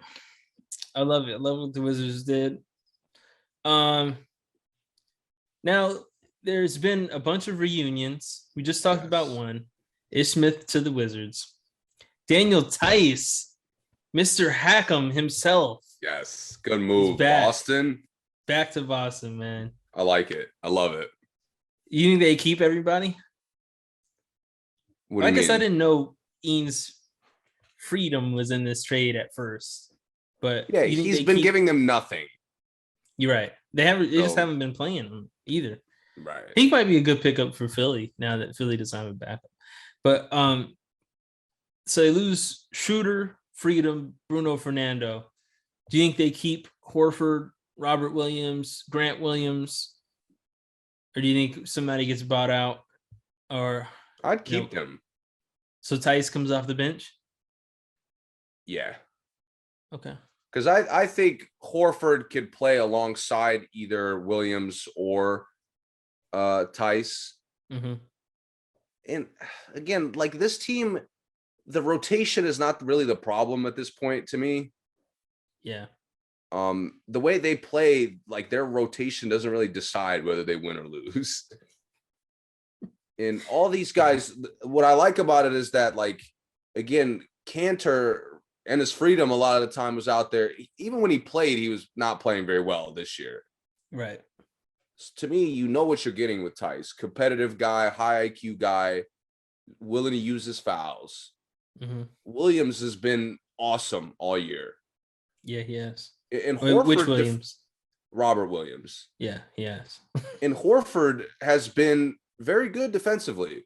I love what the Wizards did. Now there's been a bunch of reunions. We just talked about one. Ish Smith to the Wizards. Daniel Tice, Mr. Hackham himself, Yes. Good move. Back. Boston. Back to Boston, man. I like it. I love it. You think they keep everybody? What do you mean? I guess I didn't know Ian's freedom was in this trade at first. But yeah, he's been giving them nothing. You're right. They just haven't been playing him either. Right. He might be a good pickup for Philly now that Philly doesn't have a backup. But so they lose Schroeder, Freedom, Bruno Fernando. Do you think they keep Horford, Robert Williams, Grant Williams, or do you think somebody gets bought out? Or I'd keep them. So Tice comes off the bench? Yeah. Okay. Because I think Horford could play alongside either Williams or Tice. Mm-hmm. And again, like this team, the rotation is not really the problem at this point to me. Yeah. The way they play, like their rotation doesn't really decide whether they win or lose. And all these guys, what I like about it is that, like, again, Cantor and his freedom a lot of the time was out there. Even when he played, he was not playing very well this year. Right. To me, you know what you're getting with Tice. Competitive guy, high IQ guy, willing to use his fouls. Mm-hmm. Williams has been awesome all year. Yeah, he has. And Horford, which Williams? Robert Williams. Yeah, he has. And Horford has been very good defensively.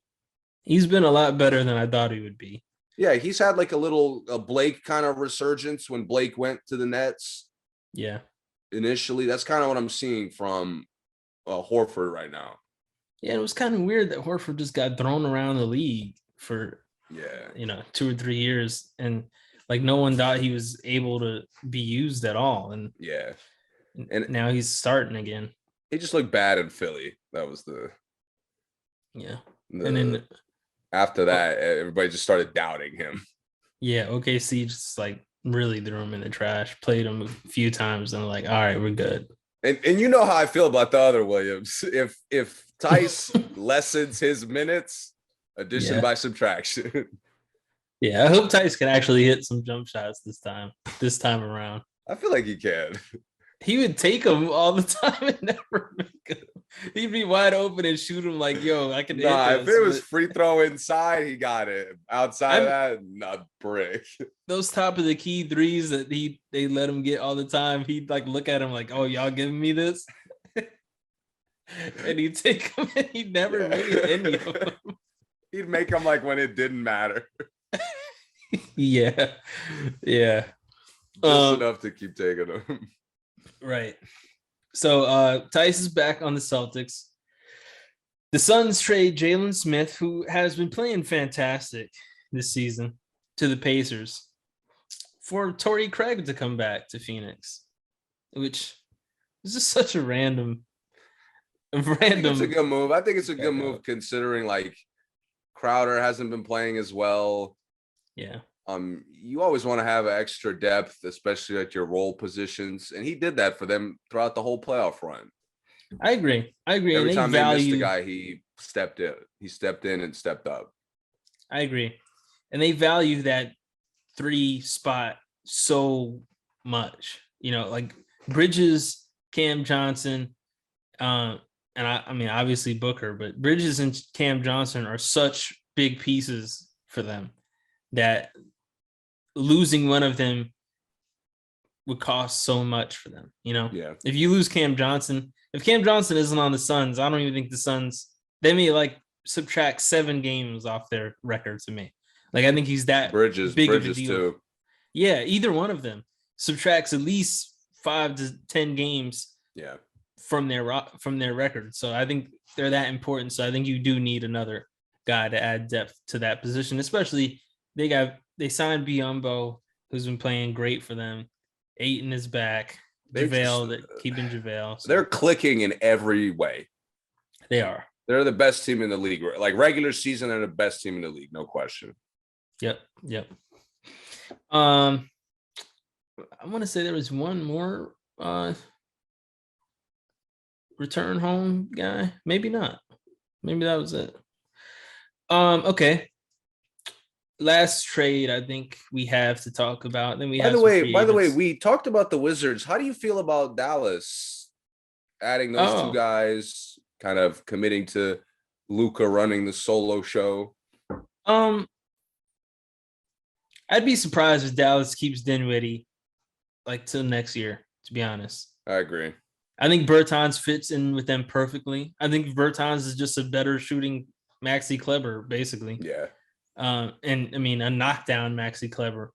He's been a lot better than I thought he would be. Yeah, he's had like a Blake kind of resurgence when Blake went to the Nets. Yeah. Initially, that's kind of what I'm seeing from Horford right now. Yeah, it was kind of weird that Horford just got thrown around the league for 2 or 3 years, and like no one thought he was able to be used at all. And and now he's starting again. He just looked bad in Philly. That was and then after that, everybody just started doubting him. Yeah, OKC just like really threw him in the trash, played him a few times, and like, all right, we're good. And you know how I feel about the other Williams. If Tice lessens his minutes, addition by subtraction. Yeah, I hope Tice can actually hit some jump shots this time around. I feel like he can. He would take them all the time and never make them. He'd be wide open and shoot him like, yo, I can hit this. If it was free throw inside, he got it. Outside of that, not brick. Those top of the key threes that they let him get all the time, he'd like look at him like, oh, y'all giving me this? And he'd take them and he'd never made any of them. He'd make them like when it didn't matter. Yeah. Just enough to keep taking them. Right. So Tice is back on the Celtics. The Suns trade Jalen Smith, who has been playing fantastic this season, to the Pacers for Torrey Craig to come back to Phoenix, which is just such a random. It's a good move. I think it's a good move considering like Crowder hasn't been playing as well. Yeah. You always want to have extra depth, especially at your role positions, and he did that for them throughout the whole playoff run. I agree. Every time they missed a guy, he stepped in. He stepped in and stepped up. I agree, and they value that 3 spot so much. Like Bridges, Cam Johnson, and I mean obviously Booker, but Bridges and Cam Johnson are such big pieces for them that losing one of them would cost so much for them, If you lose Cam Johnson, if Cam Johnson isn't on the Suns, I don't even think the Suns, they may like subtract 7 games off their record to me. Like I think he's that Bridges of a deal. Too. Yeah, either one of them subtracts at least 5 to 10 games. Yeah. From their record. So I think they're that important. So I think you do need another guy to add depth to that position, especially they signed Biyombo, who's been playing great for them. Ayton is back. Keeping JaVale. So. They're clicking in every way. They are. They're the best team in the league. Like regular season, they're the best team in the league, no question. Yep. I want to say there was one more return home guy. Maybe not. Maybe that was it. Okay. last trade I think we have to talk about. Then we By have the some way, free by the way, agents. we talked about the Wizards. How do you feel about Dallas adding those two Oh, guys, kind of committing to Luka running the solo show? um, I'd be surprised if Dallas keeps Dinwiddie like till next year. To be honest, I agree. I think Bertans fits in with them perfectly. I think Bertans is just a better shooting Maxi Kleber, basically. Yeah. And I mean a knockdown Maxi Kleber.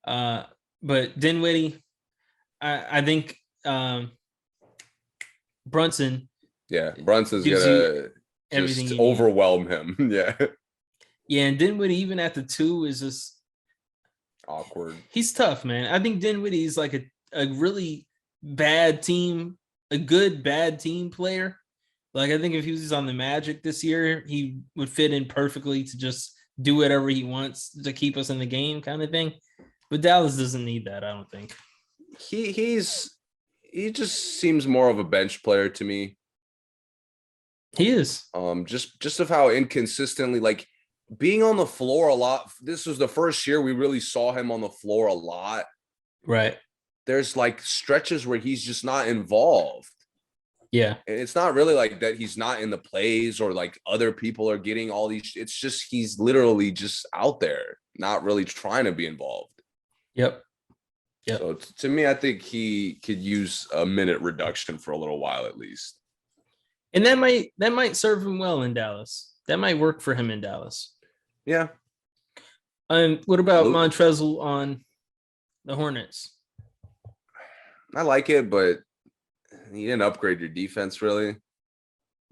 But Dinwiddie, I think Brunson Yeah. Brunson's gives you gonna everything just you need. overwhelm him. Yeah. Yeah, and Dinwiddie even at the 2 is just Awkward. he's tough, man. I think Dinwiddie is like a really bad team, a good bad team player. Like I think if he was on the Magic this year, he would fit in perfectly to just do whatever he wants to keep us in the game, kind of thing. But Dallas doesn't need that, I don't think. He just seems more of a bench player to me. He is. Just of how inconsistently, like, being on the floor a lot. This was the first year we really saw him on the floor a lot. Right. There's like stretches where he's just not involved. Yeah. And it's not really like that he's not in the plays or like other people are getting all these. It's just he's literally just out there, not really trying to be involved. Yep. Yep. So to me, I think he could use a minute reduction for a little while at least. And that might serve him well in Dallas. That might work for him in Dallas. Yeah. What about Montrezl on the Hornets? I like it, but you didn't upgrade your defense really.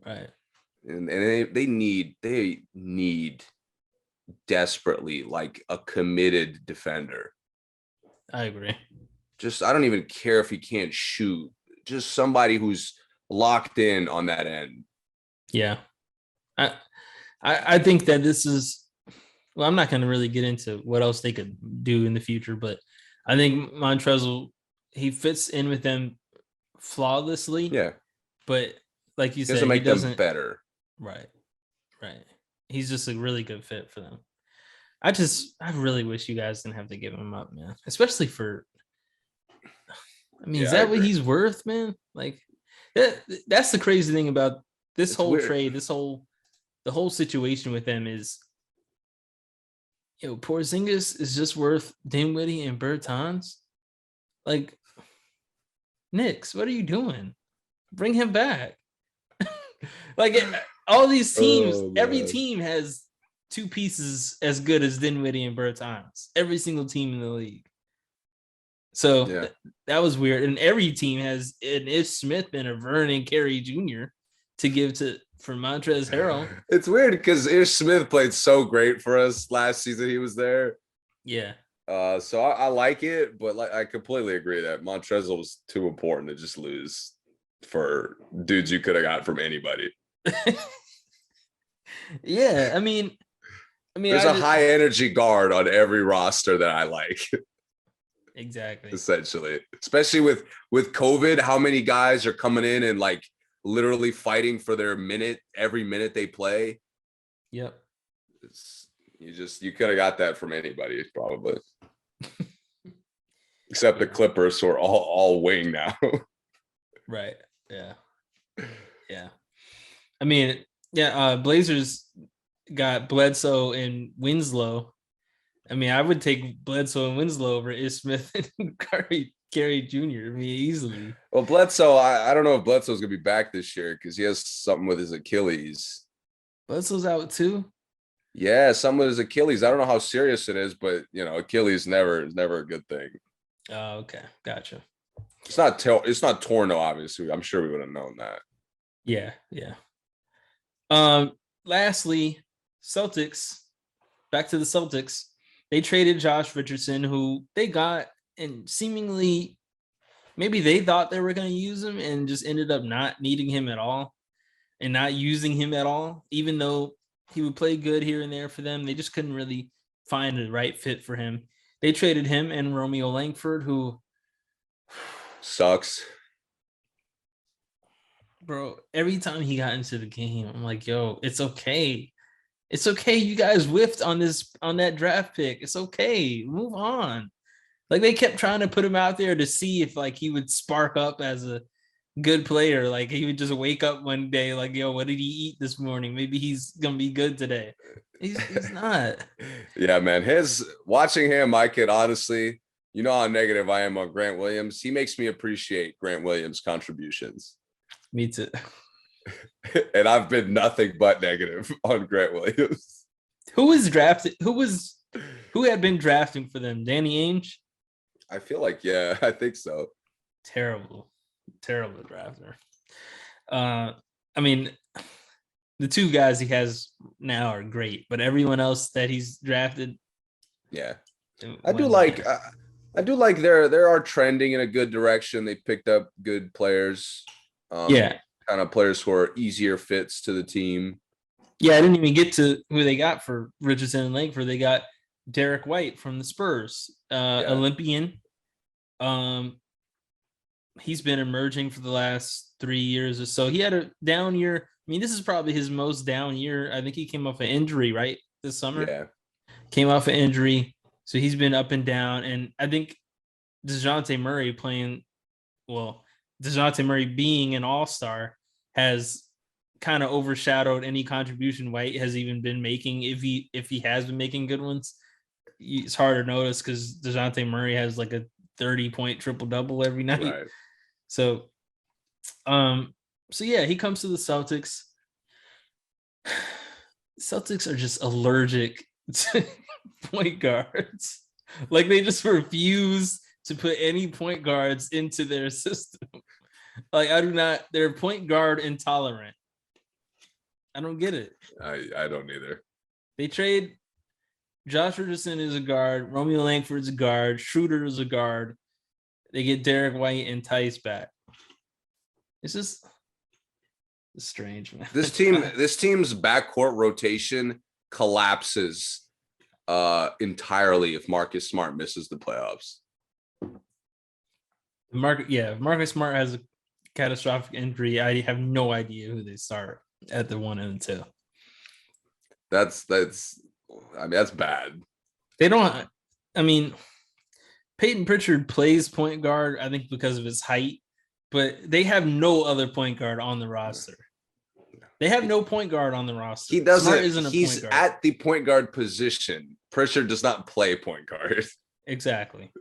Right. And they need desperately like a committed defender. I agree. Just I don't even care if he can't shoot. Just somebody who's locked in on that end. Yeah. I think that this is well, I'm not going to really get into what else they could do in the future, but I think Montrezl he fits in with them flawlessly. Yeah. But like you said, doesn't make he doesn't them better. Right. Right. He's just a really good fit for them. I really wish you guys didn't have to give him up, man. Especially for I mean, is that what he's worth, man? Like that's the crazy thing about this whole trade, the whole situation with them is Porzingis is just worth Dinwiddie and Bertans. Like, Knicks, what are you doing? Bring him back. Like all these teams, every team has two pieces as good as Dinwiddie and Bertans. Every single team in the league. So that was weird. And every team has an Ish Smith and a Vernon Carey Jr. to give for Montrezl Harrell. It's weird because Ish Smith played so great for us last season. He was there. Yeah. So I like it, but like I completely agree that Montrezl was too important to just lose for dudes you could have got from anybody. Yeah, I mean, there's a high energy guard on every roster that I like. Exactly. Essentially, especially with COVID, how many guys are coming in and like literally fighting for their minute every minute they play. Yep. You could have got that from anybody probably, except the Clippers who are all wing now. Right. Yeah. Yeah. I mean, Blazers got Bledsoe and Winslow. I mean, I would take Bledsoe and Winslow over Ish Smith and Carey Jr. I mean, easily. Well, Bledsoe, I don't know if Bledsoe's gonna be back this year because he has something with his Achilles. Bledsoe's out too. Yeah, something with his Achilles. I don't know how serious it is, but Achilles is never a good thing. Oh, okay, gotcha. It's not torn though. Obviously, I'm sure we would have known that. Yeah. Lastly, Celtics. Back to the Celtics. They traded Josh Richardson, who they got, and seemingly maybe they thought they were going to use him and just ended up not needing him at all and not using him at all, even though he would play good here and there for them. They just couldn't really find the right fit for him. They traded him and Romeo Langford, who sucks. Bro, every time he got into the game, I'm like, yo, it's okay. It's okay. You guys whiffed on that draft pick. It's okay. Move on. Like they kept trying to put him out there to see if like he would spark up as a good player. Like he would just wake up one day like, yo, what did he eat this morning? Maybe he's gonna be good today. He's not. Yeah, man. Watching him, I could honestly, you know how negative I am on Grant Williams. He makes me appreciate Grant Williams' contributions. Me too. And I've been nothing but negative on Grant Williams. Who was drafted? Who had been drafting for them? Danny Ainge? I feel like, yeah, I think so. Terrible drafter. I mean, the two guys he has now are great, but everyone else that he's drafted, yeah, I do like they are trending in a good direction. They picked up good players. Kind of players who are easier fits to the team. Yeah, I didn't even get to who they got for Richardson and Langford. They got Derek White from the Spurs, Olympian. He's been emerging for the last 3 years or so. He had a down year. I mean, this is probably his most down year. I think he came off an injury, right? This summer. Yeah. Came off an injury. So he's been up and down. And I think DeJounte Murray DeJounte Murray being an all-star has kind of overshadowed any contribution White has even been making. If he has been making good ones, it's hard to notice because DeJounte Murray has like a 30-point triple-double every night. Right. So yeah, he comes to the Celtics. Celtics are just allergic to point guards. Like they just refuse to put any point guards into their system. Like they're point guard intolerant. I don't get it. I don't either. They trade Josh Richardson is a guard, Romeo Langford's a guard, Schroeder is a guard. They get Derek White and Tice back. It's strange, man. This team's backcourt rotation collapses entirely if Marcus Smart misses the playoffs. Marcus Smart has a catastrophic injury. I have no idea who they start at the 1 and 2. That's bad. They don't. I mean, Peyton Pritchard plays point guard, I think, because of his height, but they have no other point guard on the roster. They have no point guard on the roster. He doesn't. He's at the point guard position. Pritchard does not play point guard. Exactly.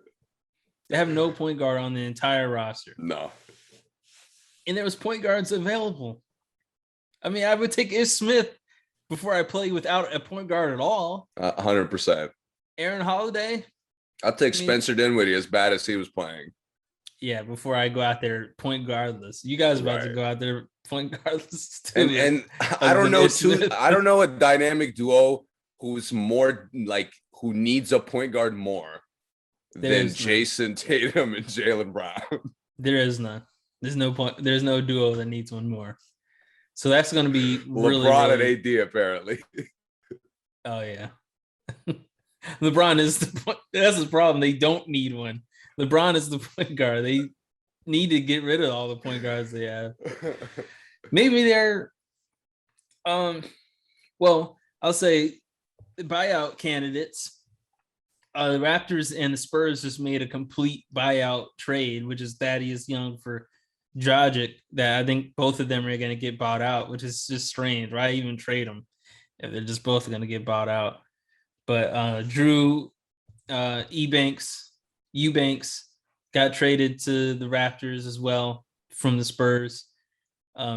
They have no point guard on the entire roster. No. And there was point guards available. I mean, I would take Ish Smith before I play without a point guard at all. 100%. Aaron Holiday. I'll take Spencer Dinwiddie as bad as he was playing. Yeah, before I go out there point guardless. You guys are about to go out there point guardless too. And I don't know a dynamic duo who's more like who needs a point guard more than Jason Tatum and Jaylen Brown. There is none. There's no point. There's no duo that needs one more. So that's going to be really LeBron and AD apparently. Oh yeah. LeBron is that's the problem. They don't need one. LeBron is the point guard. They need to get rid of all the point guards they have. Maybe they're well, I'll say the buyout candidates. The Raptors and the Spurs just made a complete buyout trade, which is Thaddeus Young for Dragic, that I think both of them are going to get bought out, which is just strange. Why even trade them if they're just both going to get bought out? But Drew Eubanks got traded to the Raptors as well from the Spurs.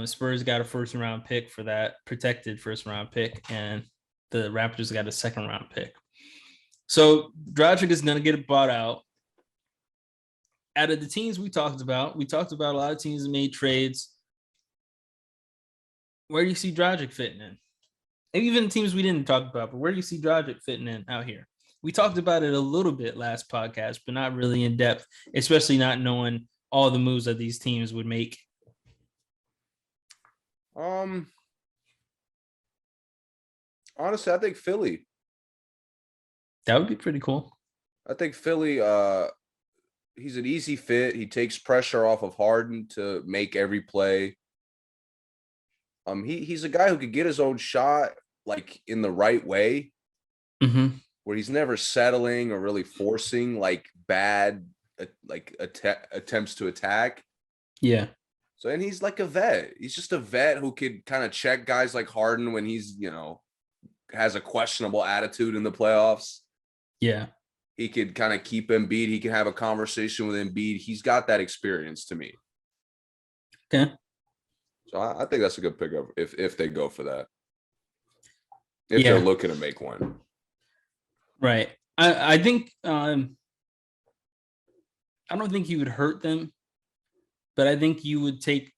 Spurs got a first-round pick for that, protected first-round pick, and the Raptors got a second-round pick. So Dragic is going to get bought out. Out of the teams we talked about a lot of teams that made trades. Where do you see Dragic fitting in? And even teams we didn't talk about, but where do you see Dragic fitting in out here? We talked about it a little bit last podcast, but not really in depth, especially not knowing all the moves that these teams would make. Honestly, I think Philly. That would be pretty cool. I think Philly, he's an easy fit. He takes pressure off of Harden to make every play. He's a guy who could get his own shot. like in the right way, where he's never settling or really forcing like bad attempts to attack. Yeah. So, and he's like a vet. He's just a vet who could kind of check guys like Harden when he's, has a questionable attitude in the playoffs. Yeah. He could kind of keep Embiid. He can have a conversation with Embiid. He's got that experience to me. Okay. So I think that's a good pickup if they go for that. If they're looking to make one. Right. I think I don't think he would hurt them, but I think you would take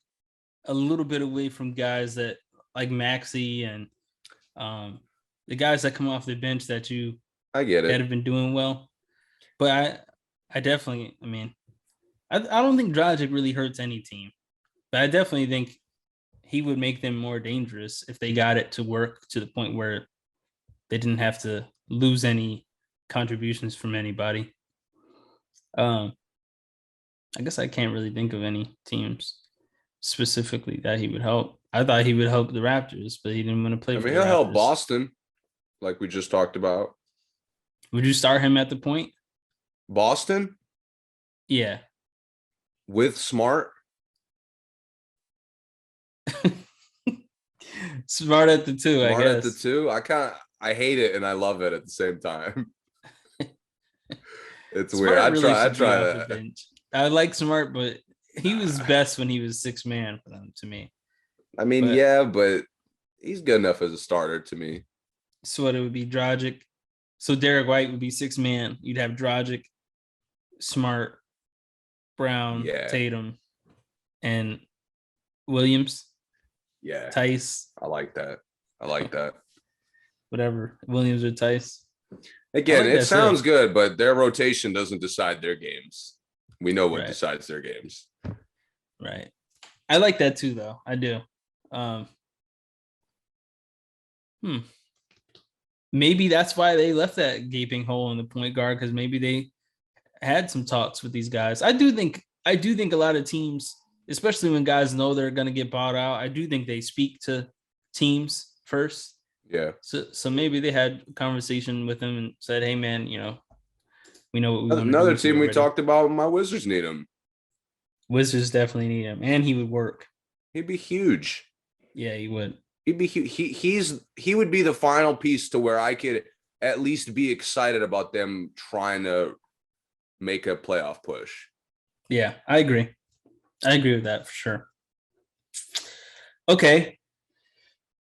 a little bit away from guys that like Maxey and the guys that come off the bench that I get it. that have been doing well. But I definitely, I don't think Dragic really hurts any team, but I definitely think he would make them more dangerous if they got it to work to the point where they didn't have to lose any contributions from anybody. I guess I can't really think of any teams specifically that he would help. I thought he would help the Raptors, but he didn't want to play for the Raptors. He'll help Boston, like we just talked about. Would you start him at the point? Boston? Yeah. With Smart? Smart at the 2, I guess. Smart at the 2? I hate it and I love it at the same time. It's Smart weird. I try that. I like Smart, but he was best when he was 6 man for them to me. But he's good enough as a starter to me. So what it would be Dragic. So Derek White would be 6 man. You'd have Dragic, Smart, Brown, Tatum, and Williams. Yeah. Tice. I like that. Whatever. Williams or Tice. Again, it sounds good, but their rotation doesn't decide their games. We know what decides their games. Right. I like that too, though. I do. Maybe that's why they left that gaping hole in the point guard, because maybe they had some talks with these guys. I do think a lot of teams, especially when guys know they're going to get bought out, I do think they speak to teams first. Yeah. So maybe they had a conversation with him and said, "Hey, man, we know what we want to do." Another team we talked about, my Wizards need him. Wizards definitely need him, and he would work. He'd be huge. Yeah, he would. He'd be huge. He would be the final piece to where I could at least be excited about them trying to make a playoff push. Yeah, I agree. I agree with that for sure. Okay.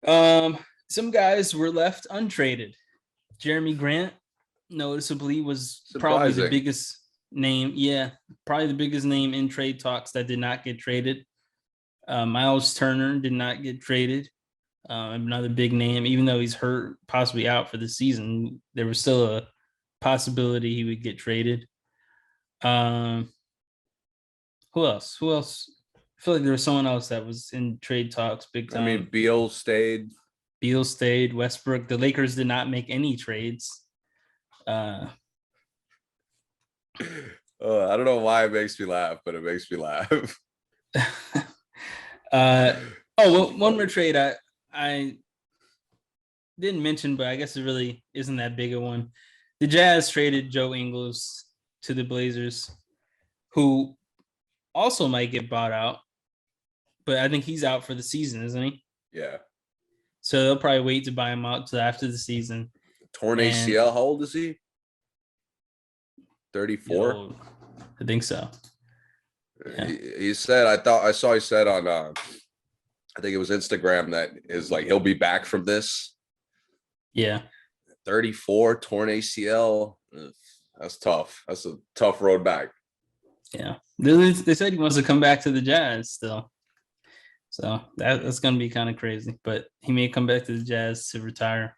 Some guys were left untraded. Jeremy Grant, noticeably, was probably the biggest name. Yeah, probably the biggest name in trade talks that did not get traded. Miles Turner did not get traded. Another big name, even though he's hurt, possibly out for the season, there was still a possibility he would get traded. Who else? I feel like there was someone else that was in trade talks big time. Beal stayed. Westbrook. The Lakers did not make any trades. I don't know why it makes me laugh, but it makes me laugh. One more trade I didn't mention, but I guess it really isn't that big a one. The Jazz traded Joe Ingles to the Blazers, who also might get bought out, but I think he's out for the season, isn't he? Yeah. So they'll probably wait to buy him out till after the season. Torn ACL, how old is he? 34? I think so. Yeah. He said, I saw he said on, I think it was Instagram, that is like, he'll be back from this. Yeah. 34, torn ACL. That's tough. That's a tough road back. Yeah. They said he wants to come back to the Jazz still. So that's going to be kind of crazy, but he may come back to the Jazz to retire.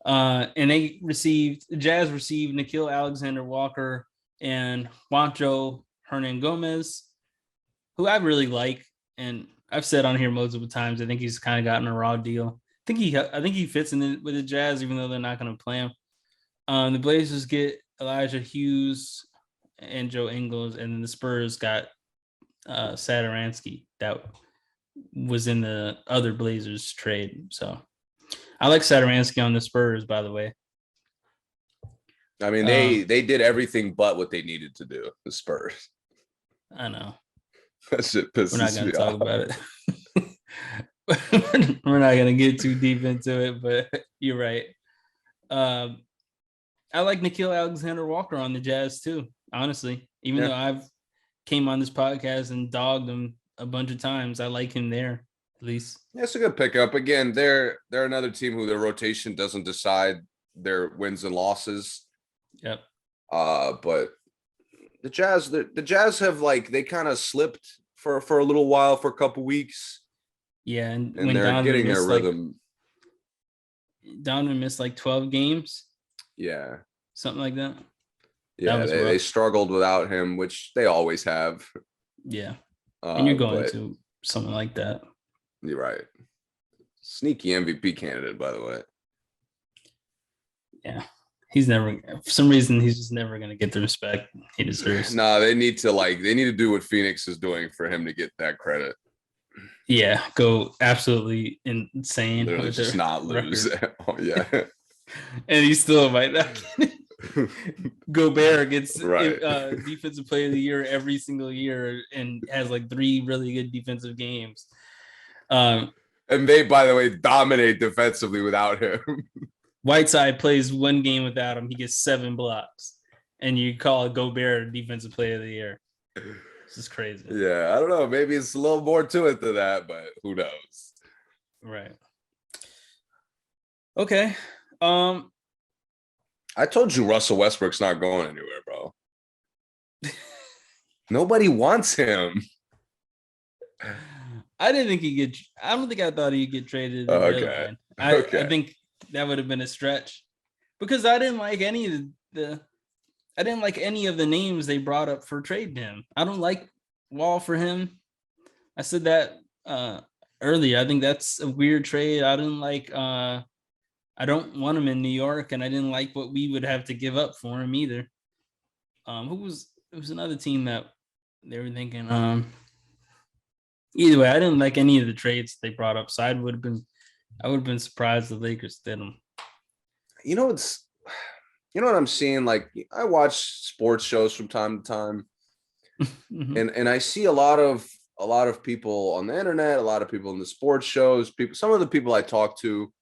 And the Jazz received Nickeil Alexander-Walker and Juancho Hernan-Gomez, who I really like. And I've said on here multiple times, I think he's kind of gotten a raw deal. I think he fits in with the Jazz, even though they're not going to play him. The Blazers get Elijah Hughes and Joe Ingles, and then the Spurs got Satoransky that was in the other Blazers trade. So I like Satoransky on the Spurs, by the way. I mean, they did everything but what they needed to do. The Spurs. I know. That shit pisses me off. We're not going to talk about it. We're not going to get too deep into it, but you're right. I like Nickeil Alexander-Walker on the Jazz too, honestly. Even though I've came on this podcast and dogged him a bunch of times, I like him there at least. Yeah, it's a good pickup. Again, they're another team who their rotation doesn't decide their wins and losses. Yep. But the Jazz have they kind of slipped for a little while, for a couple weeks. Yeah, and when they're Donovan getting their rhythm. Donovan missed 12 games. Yeah. Something like that. Yeah, they struggled without him, which they always have. Yeah. And you're going to something like that. You're right. Sneaky MVP candidate, by the way. Yeah. He's never, for some reason, he's just never going to get the respect he deserves. No, they need to do what Phoenix is doing for him to get that credit. Yeah, go absolutely insane. Literally just not lose. Oh, yeah. And he still might not get it. Gobert gets defensive player of the year every single year and has 3 really good defensive games. And they, by the way, dominate defensively without him. Whiteside plays 1 game without him. He gets 7 blocks. And you call Gobert defensive player of the year. This is crazy. Yeah, I don't know. Maybe it's a little more to it than that, but who knows? Right. Okay. I told you Russell Westbrook's not going anywhere, bro. Nobody wants him. I didn't think I don't think I thought he'd get traded. Okay. I think that would have been a stretch because I didn't like any of the names they brought up for trading him. I don't like Wall for him. I said that earlier. I think that's a weird trade. I didn't like I don't want him in New York, and I didn't like what we would have to give up for him either. It was another team that they were thinking. Either way, I didn't like any of the trades they brought up. So I would have been surprised the Lakers did them. You know what I'm seeing? I watch sports shows from time to time, and I see a lot of people on the internet, a lot of people in the sports shows. Some of the people I talk to,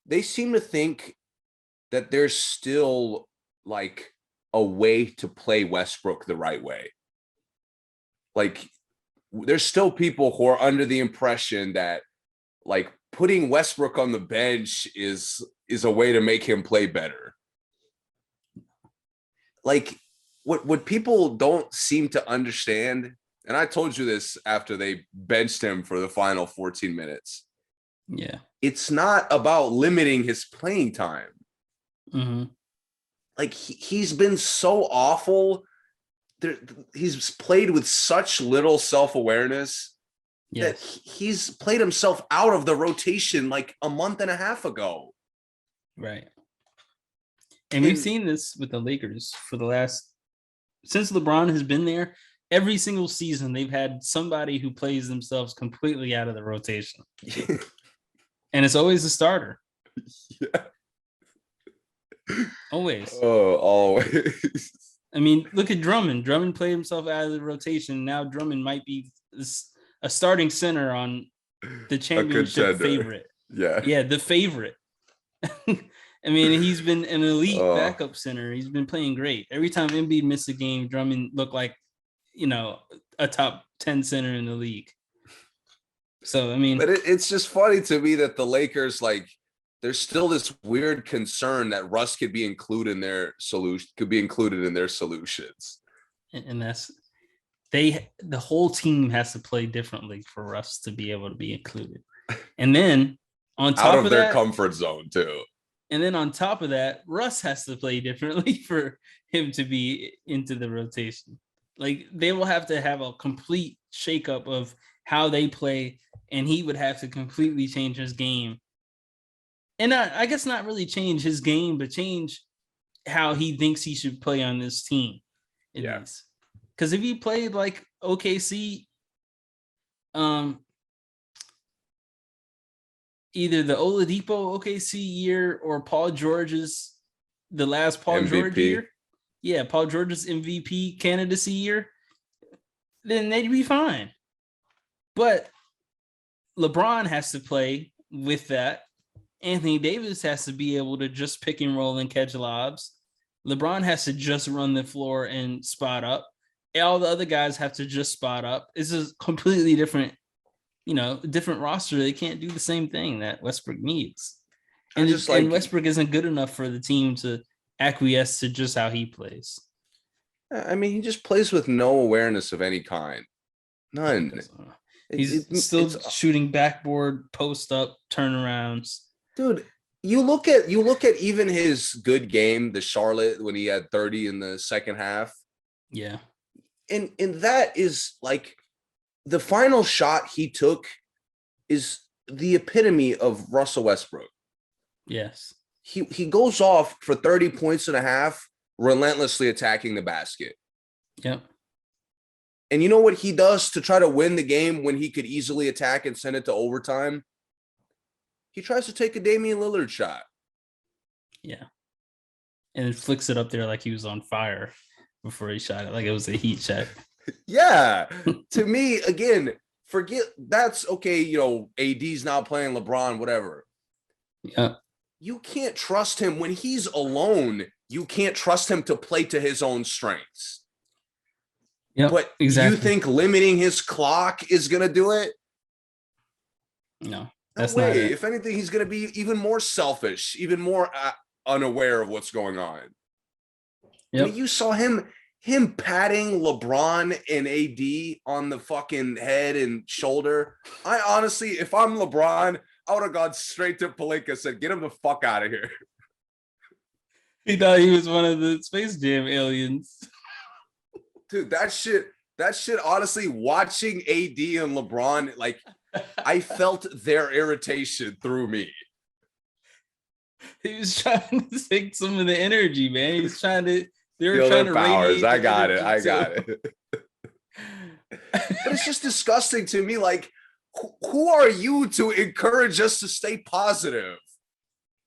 they seem to think that there's still a way to play Westbrook the right way. There's still people who are under the impression that putting Westbrook on the bench is a way to make him play better. What people don't seem to understand, and I told you this after they benched him for the final 14 minutes. Yeah. It's not about limiting his playing time. Mm-hmm. He's been so awful. He's played with such little self-awareness that he's played himself out of the rotation a month and a half ago. Right. And we've seen this with the Lakers since LeBron has been there. Every single season, they've had somebody who plays themselves completely out of the rotation. And it's always the starter. Yeah. Always. Oh, always. I mean, look at Drummond. Drummond played himself out of the rotation. Now Drummond might be a starting center on the championship favorite. Yeah, the favorite. I mean, he's been an elite backup center. He's been playing great. Every time Embiid missed a game, Drummond looked like, a top 10 center in the league. So, I mean. But it's just funny to me that the Lakers, there's still this weird concern that Russ could be included in their solutions. And that's the whole team has to play differently for Russ to be able to be included. And then on top out of their comfort zone too. And then on top of that, Russ has to play differently for him to be into the rotation. They will have to have a complete shakeup of how they play, and he would have to completely change his game. And I guess not really change his game, but change how he thinks he should play on this team. Because if he played like OKC, either the Oladipo OKC year or the last Paul George MVP. year. Yeah, Paul George's MVP candidacy year, then they'd be fine. But LeBron has to play with that. Anthony Davis has to be able to just pick and roll and catch lobs. LeBron has to just run the floor and spot up. All the other guys have to just spot up. It's a completely different, different roster. They can't do the same thing that Westbrook needs. And Westbrook isn't good enough for the team to acquiesce to just how he plays. I mean, he just plays with no awareness of any kind. None. He's still shooting backboard, post up, turnarounds. Dude, you look at even his good game, the Charlotte, when he had 30 in the second half. Yeah. And that is like the final shot he took is the epitome of Russell Westbrook. Yes. He goes off for 30 points and a half, relentlessly attacking the basket. Yep. And you know what he does to try to win the game when he could easily attack and send it to overtime? He tries to take a Damian Lillard shot. Yeah. And it flicks it up there like he was on fire before he shot it, like it was a heat check. Yeah. To me, again, forget that's okay. AD's not playing LeBron, whatever. Yeah. You can't trust him when he's alone. You can't trust him to play to his own strengths. Yeah, but exactly. You think limiting his clock is going to do it? No, that's no way. Not it. If anything, he's going to be even more selfish, even more unaware of what's going on. Yep. I mean, you saw him patting LeBron and AD on the fucking head and shoulder. I honestly, if I'm LeBron, I would have gone straight to Pelinka and said, get him the fuck out of here. He thought he was one of the Space Jam aliens. Dude, that shit, honestly, watching AD and LeBron, like, I felt their irritation through me. He was trying to take some of the energy, man. He was trying to, they were Feel trying to powers. I got it. But it's just disgusting to me. Like, who are you to encourage us to stay positive?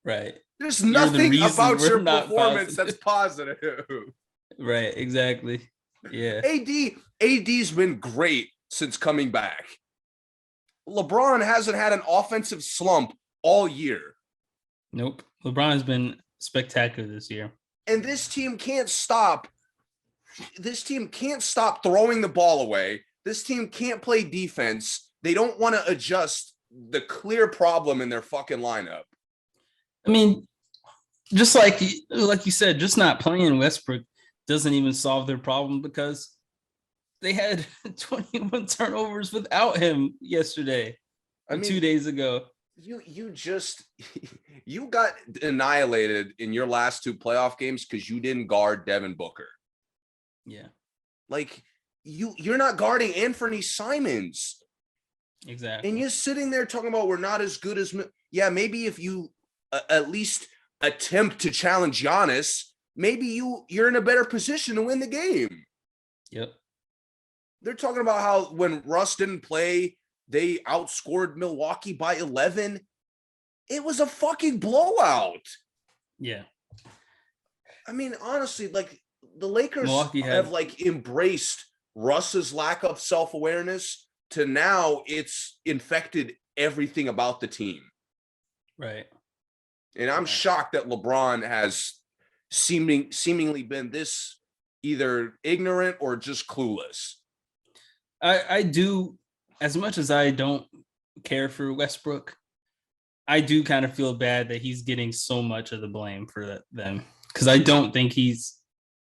Right. There's nothing about your performance that's positive. Right, exactly. Yeah. AD's been great since coming back. LeBron hasn't had an offensive slump all year. Nope. LeBron's been spectacular this year. And this team can't stop. This team can't stop throwing the ball away. This team can't play defense. They don't want to adjust the clear problem in their fucking lineup. I mean, just like you said, just not playing Westbrook doesn't even solve their problem because they had 21 turnovers without him yesterday. 2 days ago. You got annihilated in your last two playoff games because you didn't guard Devin Booker. Yeah. Like you're not guarding Anthony Simmons. Exactly. And you're sitting there talking about we're not as good as maybe if you at least attempt to challenge Giannis, maybe you're in a better position to win the game. Yep. They're talking about how when Russ didn't play, they outscored Milwaukee by 11. It was a fucking blowout. Yeah. I mean, honestly, like the Lakers have like embraced Russ's lack of self-awareness to now it's infected everything about the team. Right. And I'm shocked that LeBron has seemingly been this either ignorant or just clueless. I do, as much as I don't care for Westbrook, I do kind of feel bad that he's getting so much of the blame for them because I don't think he's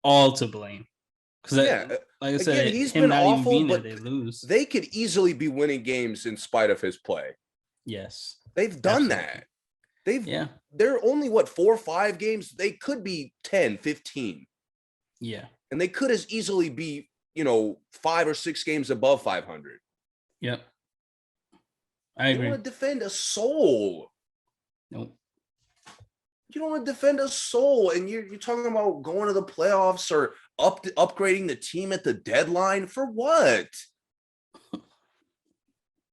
all to blame. Because like I said, again, he's been awful, but they lose. They could easily be winning games in spite of his play. Yes, they've done that. They're only 4 or 5 games. They could be 10, 15. Yeah, and they could as easily be 5 or 6 games above 500. Yep. I agree. You want to defend a soul. Nope. You don't want to defend a soul, and you're talking about going to the playoffs or upgrading the team at the deadline for what?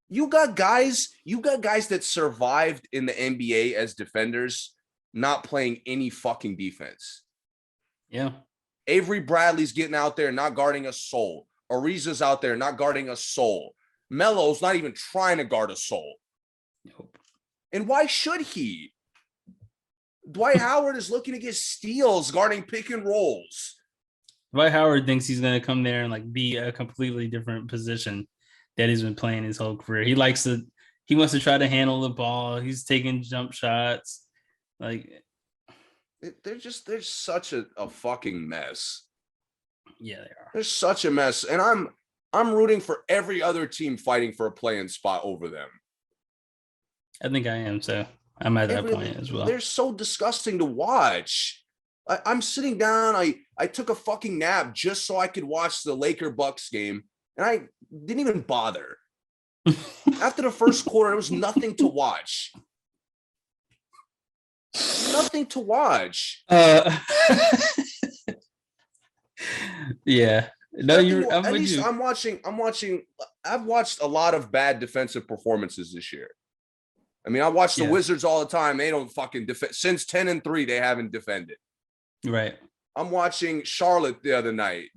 You got guys that survived in the NBA as defenders, not playing any fucking defense. Yeah. Avery Bradley's getting out there, not guarding a soul. Ariza's out there, not guarding a soul. Melo's not even trying to guard a soul. Nope. And why should he? Dwight Howard is looking to get steals, guarding pick and rolls. Dwight Howard thinks he's going to come there and like be a completely different position that he's been playing his whole career. He wants to try to handle the ball. He's taking jump shots. Like they're such a fucking mess. Yeah, they are. They're such a mess. And I'm rooting for every other team fighting for a play-in spot over them. I think I am, so I'm at that point as well. They're so disgusting to watch. I'm sitting down. I took a fucking nap just so I could watch the Laker-Bucks game, and I didn't even bother. After the first quarter, there was nothing to watch. Nothing to watch. Yeah. No, at least I'm watching. I've watched a lot of bad defensive performances this year. I mean, I watch the Wizards all the time. They don't fucking defend. Since 10-3, they haven't defended. Right. I'm watching Charlotte the other night.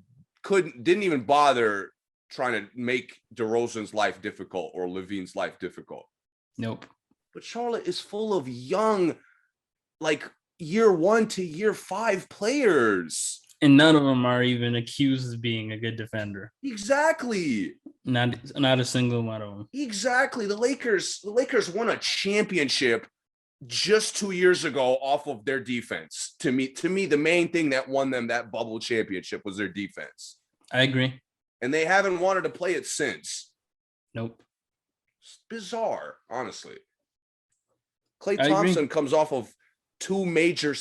Didn't even bother trying to make DeRozan's life difficult or Levine's life difficult. Nope. But Charlotte is full of young, like year 1 to year 5 players. And none of them are even accused of being a good defender. Exactly. Not a single one of them. Exactly. The Lakers won a championship just 2 years ago off of their defense. To me, the main thing that won them that bubble championship was their defense. I agree. And they haven't wanted to play it since. Nope. It's bizarre, honestly. Klay Thompson comes off of 2 major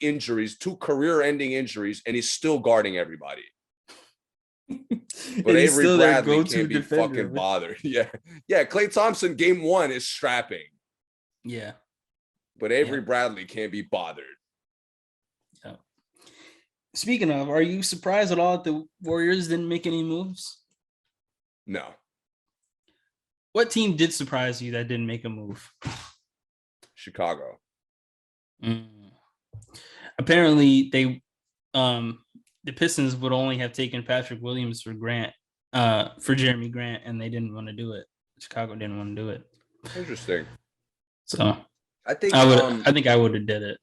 injuries, 2 career-ending injuries, and he's still guarding everybody. But Avery Bradley can't be fucking bothered. Yeah. Klay Thompson, game 1 is strapping. Yeah. But Avery Bradley can't be bothered. Yeah. Speaking of, are you surprised at all that the Warriors didn't make any moves? No. What team did surprise you that didn't make a move? Chicago. Apparently, the Pistons would only have taken Patrick Williams for Jeremy Grant, and they didn't want to do it. Chicago didn't want to do it. Interesting. So I think I would have did it.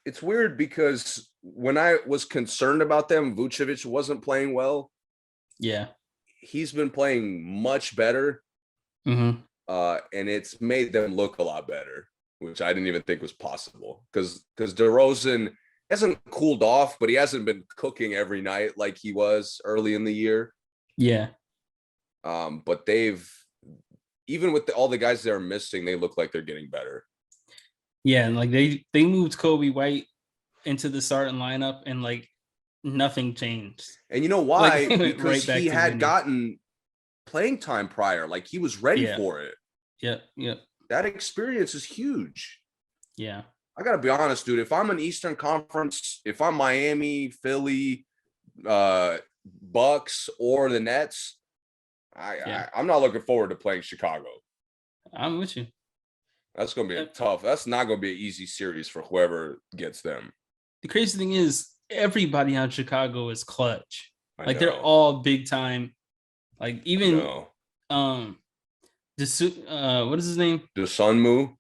It's weird because when I was concerned about them, Vucevic wasn't playing well. Yeah. He's been playing much better. Mm-hmm. And it's made them look a lot better, which I didn't even think was possible. Because DeRozan hasn't cooled off, but he hasn't been cooking every night like he was early in the year. Yeah. But even with all the guys they're missing, they look like they're getting better. Yeah, and like they moved Kobe White into the starting lineup, and like nothing changed. And you know why? Like, because he had gotten playing time prior. Like he was ready for it. Yeah. That experience is huge. Yeah. I gotta be honest, dude. If I'm an Eastern Conference, if I'm Miami, Philly, Bucks, or the Nets, I'm not looking forward to playing Chicago. I'm with you. That's going to be tough. That's not going to be an easy series for whoever gets them. The crazy thing is everybody on Chicago is clutch. They're all big time. Like even what is his name? Dosunmu.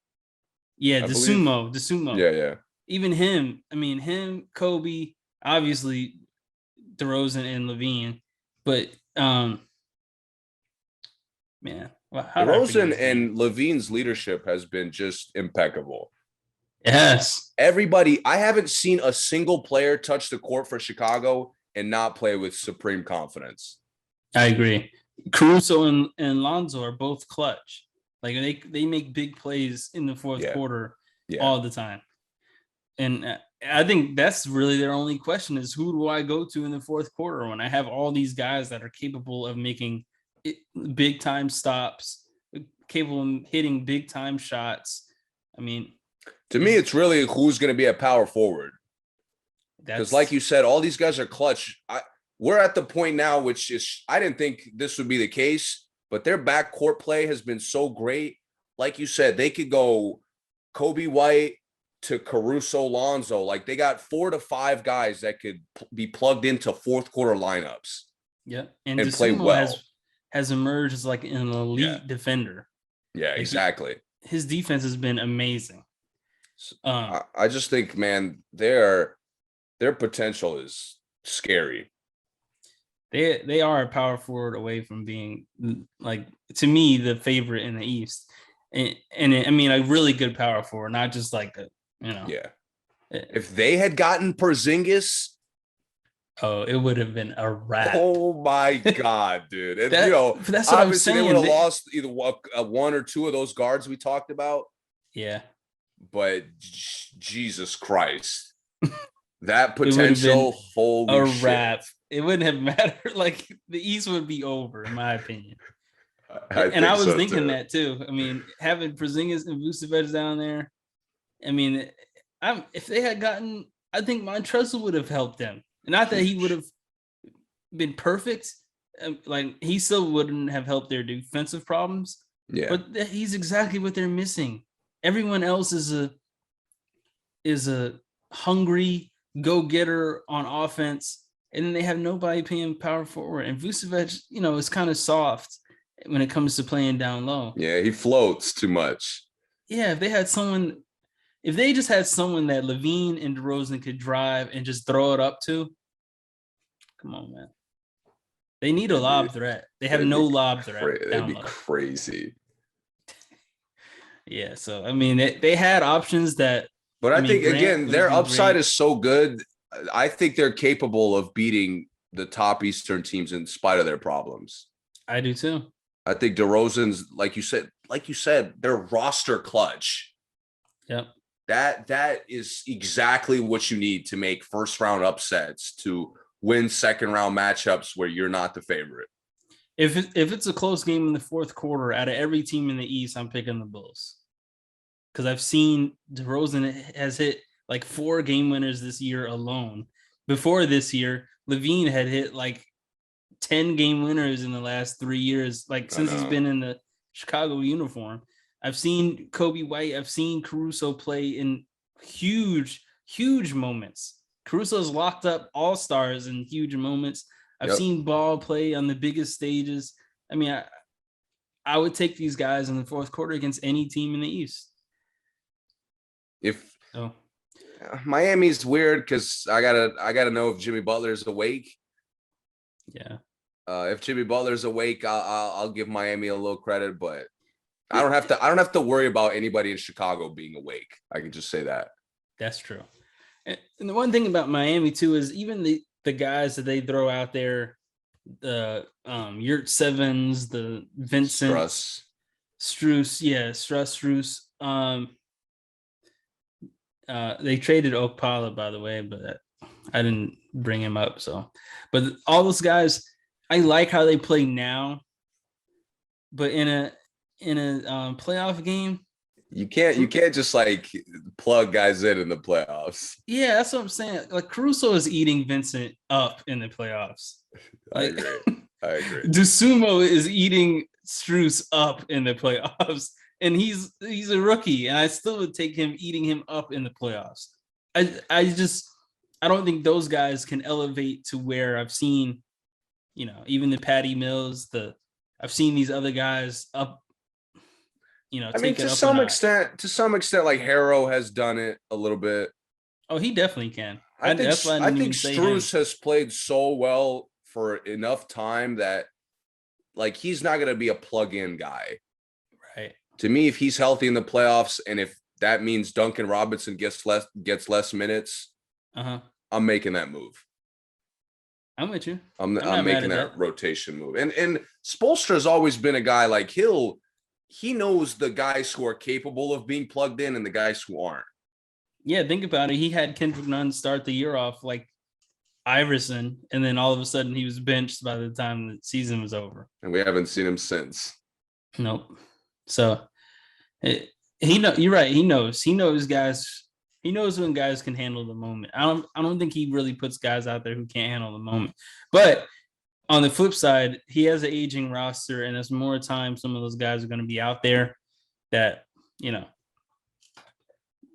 Yeah, Dosunmu. Yeah. Even him. I mean, him, Kobe, obviously DeRozan and Levine, but man. DeRozan and Levine's leadership has been just impeccable. Yes. Everybody, I haven't seen a single player touch the court for Chicago and not play with supreme confidence. I agree. Caruso and Lonzo are both clutch. Like they make big plays in the fourth quarter all the time. And I think that's really their only question is who do I go to in the fourth quarter when I have all these guys that are capable of making big time stops, capable of hitting big time shots. I mean, to me, it's really who's going to be a power forward. Because like you said, all these guys are clutch. We're at the point now, which is, I didn't think this would be the case, but their backcourt play has been so great. Like you said, they could go Kobe White to Caruso Lonzo. Like they got 4 to 5 guys that could be plugged into fourth quarter lineups. Yeah. And play well. Has emerged as like an elite defender. Yeah, exactly. His defense has been amazing. I just think, man, their potential is scary. They are a power forward away from being, like, to me, the favorite in the East. And I mean, a really good power forward, not just like a, Yeah. If they had gotten Porzingis, it would have been a wrap. Oh my God, dude! And that's what obviously I'm saying. They would have lost either one or two of those guards we talked about. Yeah, but Jesus Christ, that potential, holy shit. Wrap. It wouldn't have mattered. Like the East would be over, in my opinion. I was thinking that too. I mean, having Porzingis and Vucevic down there. I mean, if they had gotten, I think Montrezl would have helped them. Not that he would have been perfect. Like he still wouldn't have helped their defensive problems. Yeah, but he's exactly what they're missing. Everyone else is a hungry go-getter on offense, and then they have nobody playing power forward. And Vucevic, is kind of soft when it comes to playing down low. Yeah, he floats too much. Yeah, if they just had someone that Levine and DeRozan could drive and just throw it up to, come on, man. They need a lob threat. They have no lob threat. That'd be crazy. Yeah, so I mean, they had options that. But I think again, their upside is so good. I think they're capable of beating the top Eastern teams in spite of their problems. I do too. I think DeRozan's, like you said, their roster clutch. Yep. That is exactly what you need to make first round upsets, to win second round matchups where you're not the favorite. If it's a close game in the fourth quarter, out of every team in the East, I'm picking the Bulls. Because I've seen DeRozan has hit like 4 game winners this year alone. Before this year, Levine had hit like 10 game winners in the last 3 years, like since he's been in the Chicago uniform. I've seen Kobe White. I've seen Caruso play in huge, huge moments. Caruso's locked up all-stars in huge moments. I've seen Ball play on the biggest stages. I mean, I would take these guys in the fourth quarter against any team in the East. Miami's weird because I gotta know if Jimmy Butler's awake. Yeah. If Jimmy Butler's awake, I'll give Miami a little credit, but I don't have to worry about anybody in Chicago being awake. I can just say that. That's true. And the one thing about Miami too is even the guys that they throw out there, the Yurt Sevens, the Vincent Strus. They traded Okpala, by the way, but I didn't bring him up. So, but all those guys, I like how they play now. But in a playoff game, you can't just like plug guys in the playoffs. Yeah, that's what I'm saying. Like Caruso is eating Vincent up in the playoffs. Like, I agree. DeSumo is eating Strus up in the playoffs. And he's a rookie, and I still would take him eating him up in the playoffs. I don't think those guys can elevate to where I've seen, even the Patty Mills, I've seen these other guys up, I mean, to some extent, like Harrow has done it a little bit. Oh, he definitely can. I think Strus has played so well for enough time that, like, he's not going to be a plug-in guy. Right. To me, if he's healthy in the playoffs, and if that means Duncan Robinson gets less minutes, I'm making that move. I'm with you. I'm making that rotation move. And Spoelstra's always been a guy like he knows the guys who are capable of being plugged in and the guys who aren't. Yeah, think about it. He had Kendrick Nunn start the year off like Iverson, and then all of a sudden he was benched by the time the season was over. And we haven't seen him since. Nope. So you're right. He knows guys. He knows when guys can handle the moment. I don't think he really puts guys out there who can't handle the moment. But on the flip side, he has an aging roster, and as more time some of those guys are going to be out there that,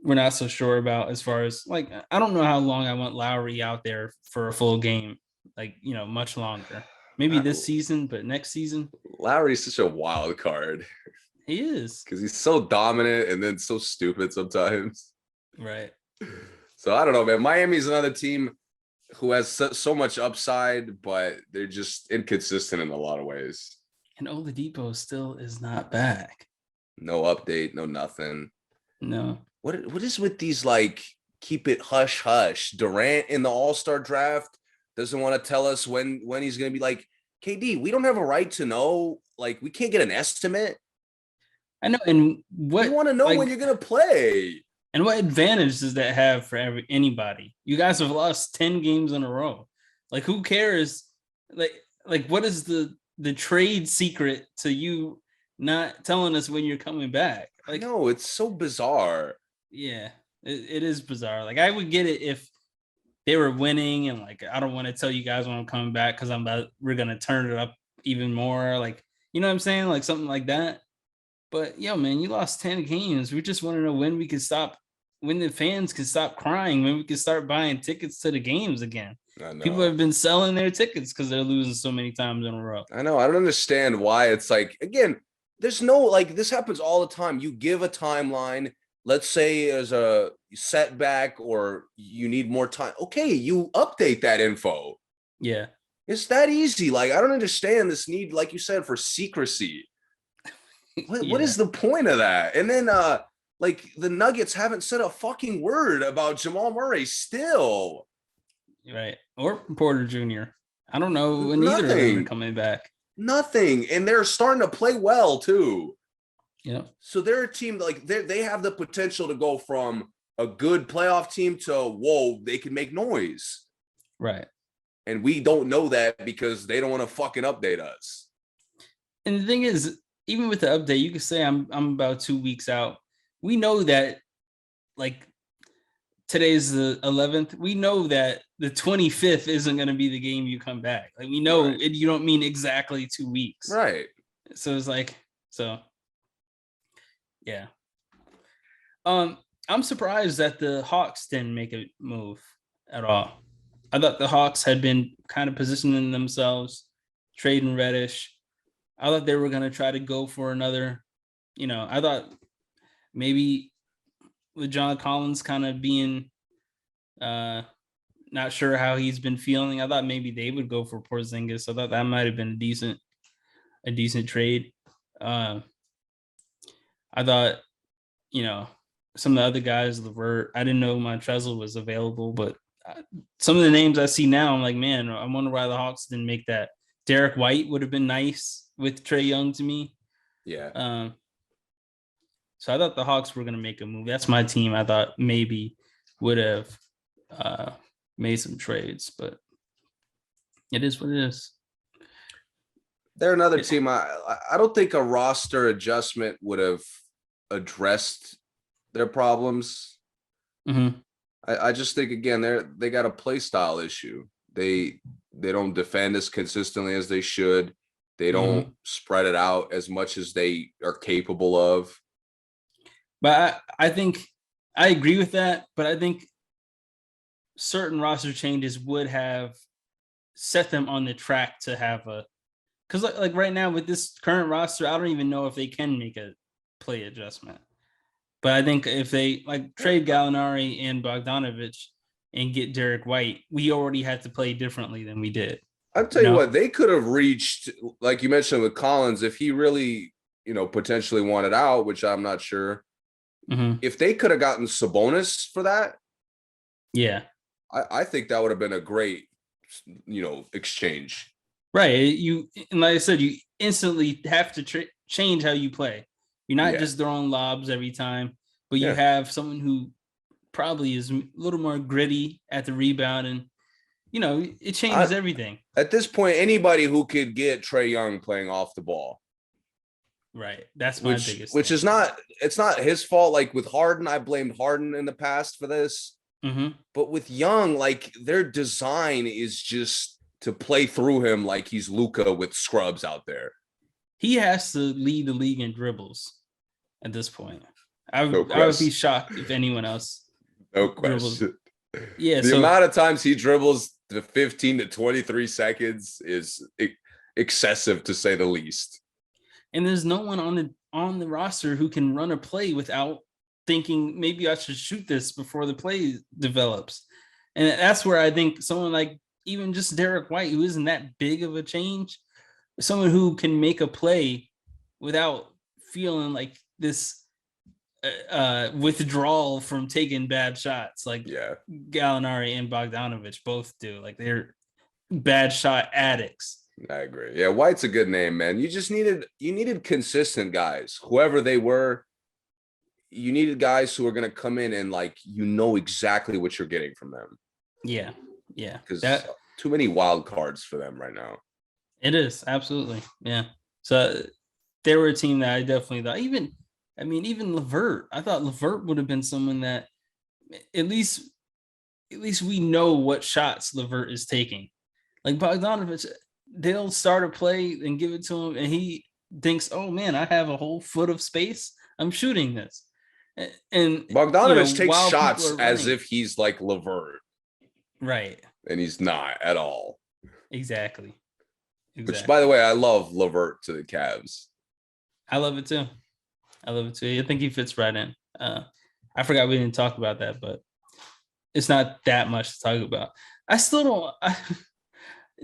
we're not so sure about, as far as like, I don't know how long I want Lowry out there for a full game, like, much longer. Maybe this season, but next season. Lowry's such a wild card. He is. Because he's so dominant and then so stupid sometimes. Right. So I don't know, man. Miami's another team who has so much upside, but they're just inconsistent in a lot of ways. And Oladipo still is not back. No update, no nothing. No. What is with these, like, keep it hush hush? Durant in the All-Star draft doesn't want to tell us when he's going to be. Like, KD, we don't have a right to know. Like, we can't get an estimate. I know. And what we want to know, like, when you're going to play. And what advantage does that have for anybody? You guys have lost 10 games in a row. Like, who cares? Like what is the trade secret to you not telling us when you're coming back? Like, no, it's so bizarre. Yeah, it is bizarre. Like, I would get it if they were winning and, like, I don't want to tell you guys when I'm coming back because we're gonna turn it up even more. Like, you know what I'm saying? Like something like that. But man, you lost 10 games. We just want to know when we can stop, when the fans can stop crying, when we can start buying tickets to the games again. People have been selling their tickets because they're losing so many times in a row. I know. I don't understand why it's like, again, there's no, like, this happens all the time. You give a timeline. Let's say there's a setback or you need more time. Okay, you update that info. Yeah. It's that easy. Like, I don't understand this need, like you said, for secrecy. What is the point of that? And then, like, the Nuggets haven't said a fucking word about Jamal Murray still. Right. Or Porter Jr. I don't know when either of them are coming back. Nothing. And they're starting to play well, too. Yeah. So they're a team, like, they have the potential to go from a good playoff team to, whoa, they can make noise. Right. And we don't know that because they don't want to fucking update us. And the thing is, even with the update, you could say I'm about 2 weeks out. We know that, like, today's the 11th. We know that the 25th isn't going to be the game you come back. Like, we know you don't mean exactly 2 weeks. Right. So it's like, yeah. I'm surprised that the Hawks didn't make a move at all. I thought the Hawks had been kind of positioning themselves, trading Reddish. I thought they were going to try to go for another, I thought maybe with John Collins kind of being not sure how he's been feeling, I thought maybe they would go for Porzingis. I thought that might have been a decent trade. I thought, some of the other guys, Levert, I didn't know Montrezl was available, but some of the names I see now, I'm like, man, I wonder why the Hawks didn't make that. Derek White would have been nice with Trae Young to me. Yeah. So I thought the Hawks were going to make a move. That's my team. I thought maybe would have made some trades, but it is what it is. They're another team. I don't think a roster adjustment would have addressed their problems. Mm-hmm. I just think, again, they got a play style issue. They don't defend as consistently as they should. They don't spread it out as much as they are capable of. But I think I agree with that. But I think certain roster changes would have set them on the track to have because like right now with this current roster, I don't even know if they can make a play adjustment. But I think if they trade Gallinari and Bogdanovich and get Derek White, we already had to play differently than we did. I'll tell you what, they could have reached, like you mentioned with Collins, if he really, potentially wanted out, which I'm not sure. Mm-hmm. If they could have gotten Sabonis for that, yeah, I think that would have been a great, exchange. Right. And like I said, you instantly have to change how you play. You're not just throwing lobs every time, but you have someone who probably is a little more gritty at the rebound, and it changes everything. At this point, anybody who could get Trae Young playing off the ball. Right. That's my biggest which thing. It's not his fault. Like with Harden, I blamed Harden in the past for this. Mm-hmm. But with Young, like, their design is just to play through him like he's Luka with scrubs out there. He has to lead the league in dribbles at this point. I would be shocked if anyone else. No question. Dribbles. Yeah, the amount of times he dribbles to 15 to 23 seconds is excessive to say the least. And there's no one on the roster who can run a play without thinking maybe I should shoot this before the play develops. And that's where I think someone like even just Derek White, who isn't that big of a change, someone who can make a play without feeling like this withdrawal from taking bad shots, like Gallinari and Bogdanovich both do. Like they're bad shot addicts. I agree. Yeah, White's a good name, man. You needed consistent guys, whoever they were. You needed guys who are going to come in and exactly what you're getting from them. Yeah. Because too many wild cards for them right now. It is, absolutely. Yeah. So they were a team that I definitely thought, even LeVert. I thought LeVert would have been someone that at least we know what shots LeVert is taking. Like Bogdanovich, they'll start a play and give it to him, and he thinks, "Oh man, I have a whole foot of space. I'm shooting this." And Bogdanovich takes shots as if he's like LeVert, right? And he's not at all. Exactly. Which, by the way, I love LeVert to the Cavs. I love it too. I think he fits right in. I forgot we didn't talk about that, but it's not that much to talk about. I still don't.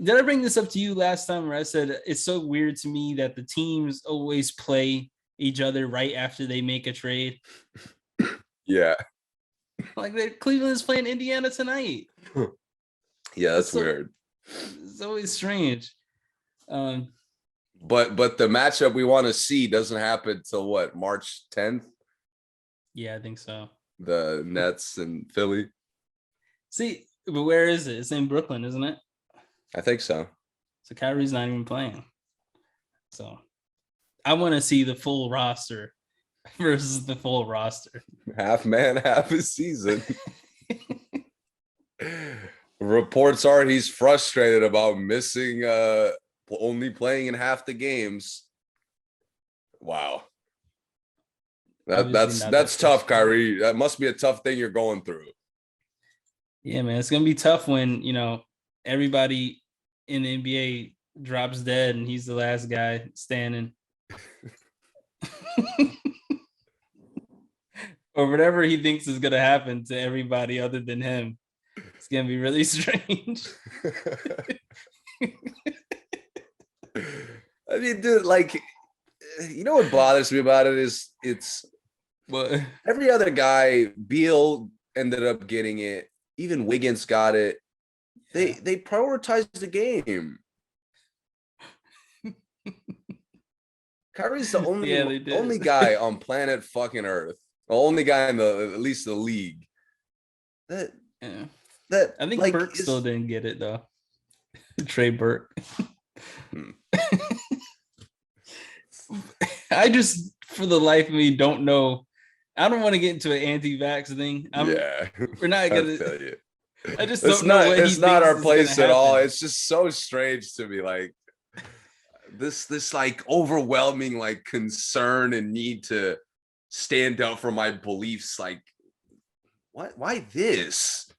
Did I bring this up to you last time where I said it's so weird to me that the teams always play each other right after they make a trade? Yeah. Like Cleveland is playing Indiana tonight. Yeah, that's weird. It's always strange. But the matchup we want to see doesn't happen till what, March 10th? Yeah, I think so. The Nets and Philly. See, but where is it? It's in Brooklyn, isn't it? I think so. So Kyrie's not even playing. So I want to see the full roster versus the full roster. Half man, half a season. Reports are he's frustrated about missing only playing in half the games. Wow. That's tough, Kyrie. That must be a tough thing you're going through. Yeah, man. It's gonna be tough when everybody in the NBA drops dead and he's the last guy standing. Or whatever he thinks is gonna happen to everybody other than him. It's gonna be really strange. I mean, dude, what bothers me about it is what every other guy, Beal ended up getting it. Even Wiggins got it. They prioritize the game. Kyrie's the only guy on planet fucking Earth. The only guy in at least the league. That I think Burke still didn't get it though. Trey Burke. I just, for the life of me, don't know. I don't want to get into an anti-vax thing. We're not gonna. I just don't know. It's not our place at all. It's just so strange to me. Like this overwhelming concern and need to stand up for my beliefs. Like, what? Why this?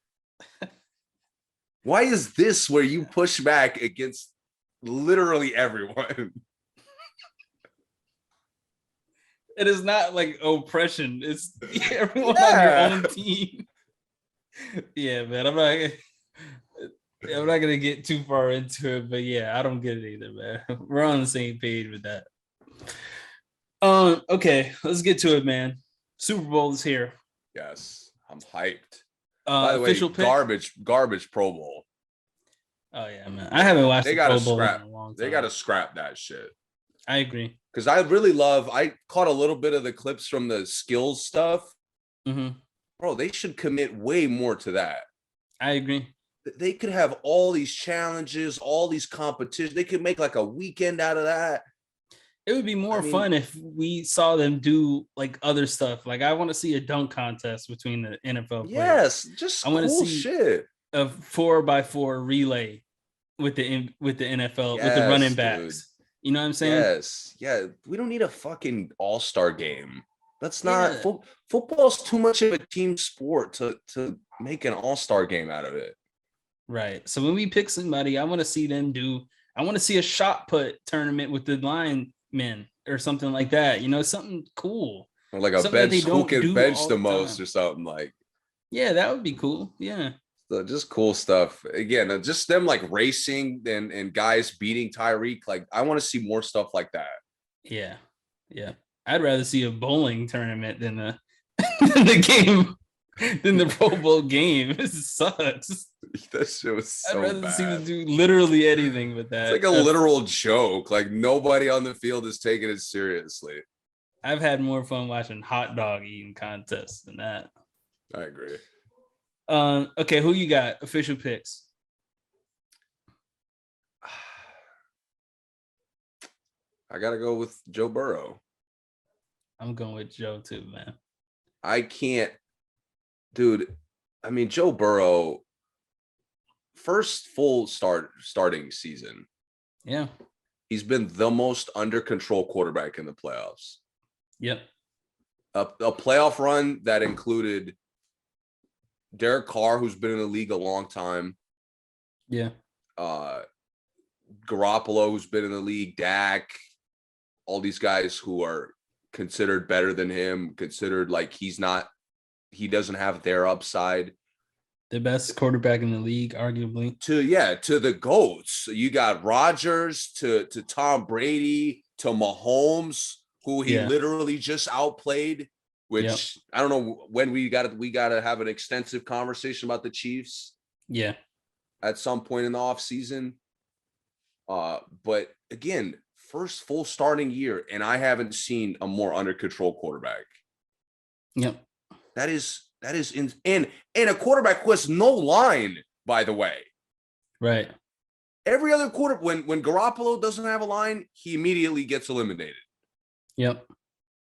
Why is this where you push back against literally everyone? It is not like oppression. It's everyone on your own team. Yeah, man. I'm not gonna get too far into it, but yeah, I don't get it either, man. We're on the same page with that. Okay, let's get to it, man. Super Bowl is here. Yes, I'm hyped. By the way, official pick? garbage Pro Bowl. Oh yeah, man. I haven't watched the Pro Bowl in a long time. They gotta scrap that shit. I agree. Because I caught a little bit of the clips from the skills stuff. Mm-hmm. Bro, they should commit way more to that. I agree. They could have all these challenges, all these competitions. They could make a weekend out of that. It would be more fun if we saw them do other stuff. I want to see a dunk contest between the NFL players. Yes, just I want to see shit. A 4x4 relay with the NFL, yes, with the running backs. Dude. You know what I'm saying? Yes. Yeah. We don't need a fucking all-star game. That's not football's too much of a team sport to make an all-star game out of it. Right. So when we pick somebody, I want to see a shot put tournament with the linemen or something like that. Something cool. Or like a something bench, who can bench the most or something like. Yeah, that would be cool. Yeah. So just cool stuff. Again, just them like racing and guys beating Tyreek. Like, I want to see more stuff like that. Yeah. Yeah. I'd rather see a bowling tournament than the game, than the Pro Bowl game. This sucks. That shit was so I'd rather bad. see them do literally anything with that. It's like a literal joke. Like, nobody on the field is taking it seriously. I've had more fun watching hot dog eating contests than that. I agree. Okay, who you got? Official picks. I gotta go with Joe Burrow. I'm going with Joe too, man. I can't, dude. I mean, Joe Burrow, first full starting season. Yeah. He's been the most under control quarterback in the playoffs. Yep. A playoff run that included Derek Carr, who's been in the league a long time. Yeah. Garoppolo, who's been in the league, Dak, all these guys who are considered better than him, considered like he doesn't have their upside. The best quarterback in the league, arguably. To the GOATs. You got Rodgers, to Tom Brady, to Mahomes, who he literally just outplayed. Which I don't know when we got to have an extensive conversation about the Chiefs. Yeah. At some point in the offseason. But again, first full starting year, and I haven't seen a more under control quarterback. Yep. That is and a quarterback who has no line, by the way. Right. Every other quarter, when Garoppolo doesn't have a line, he immediately gets eliminated. Yep.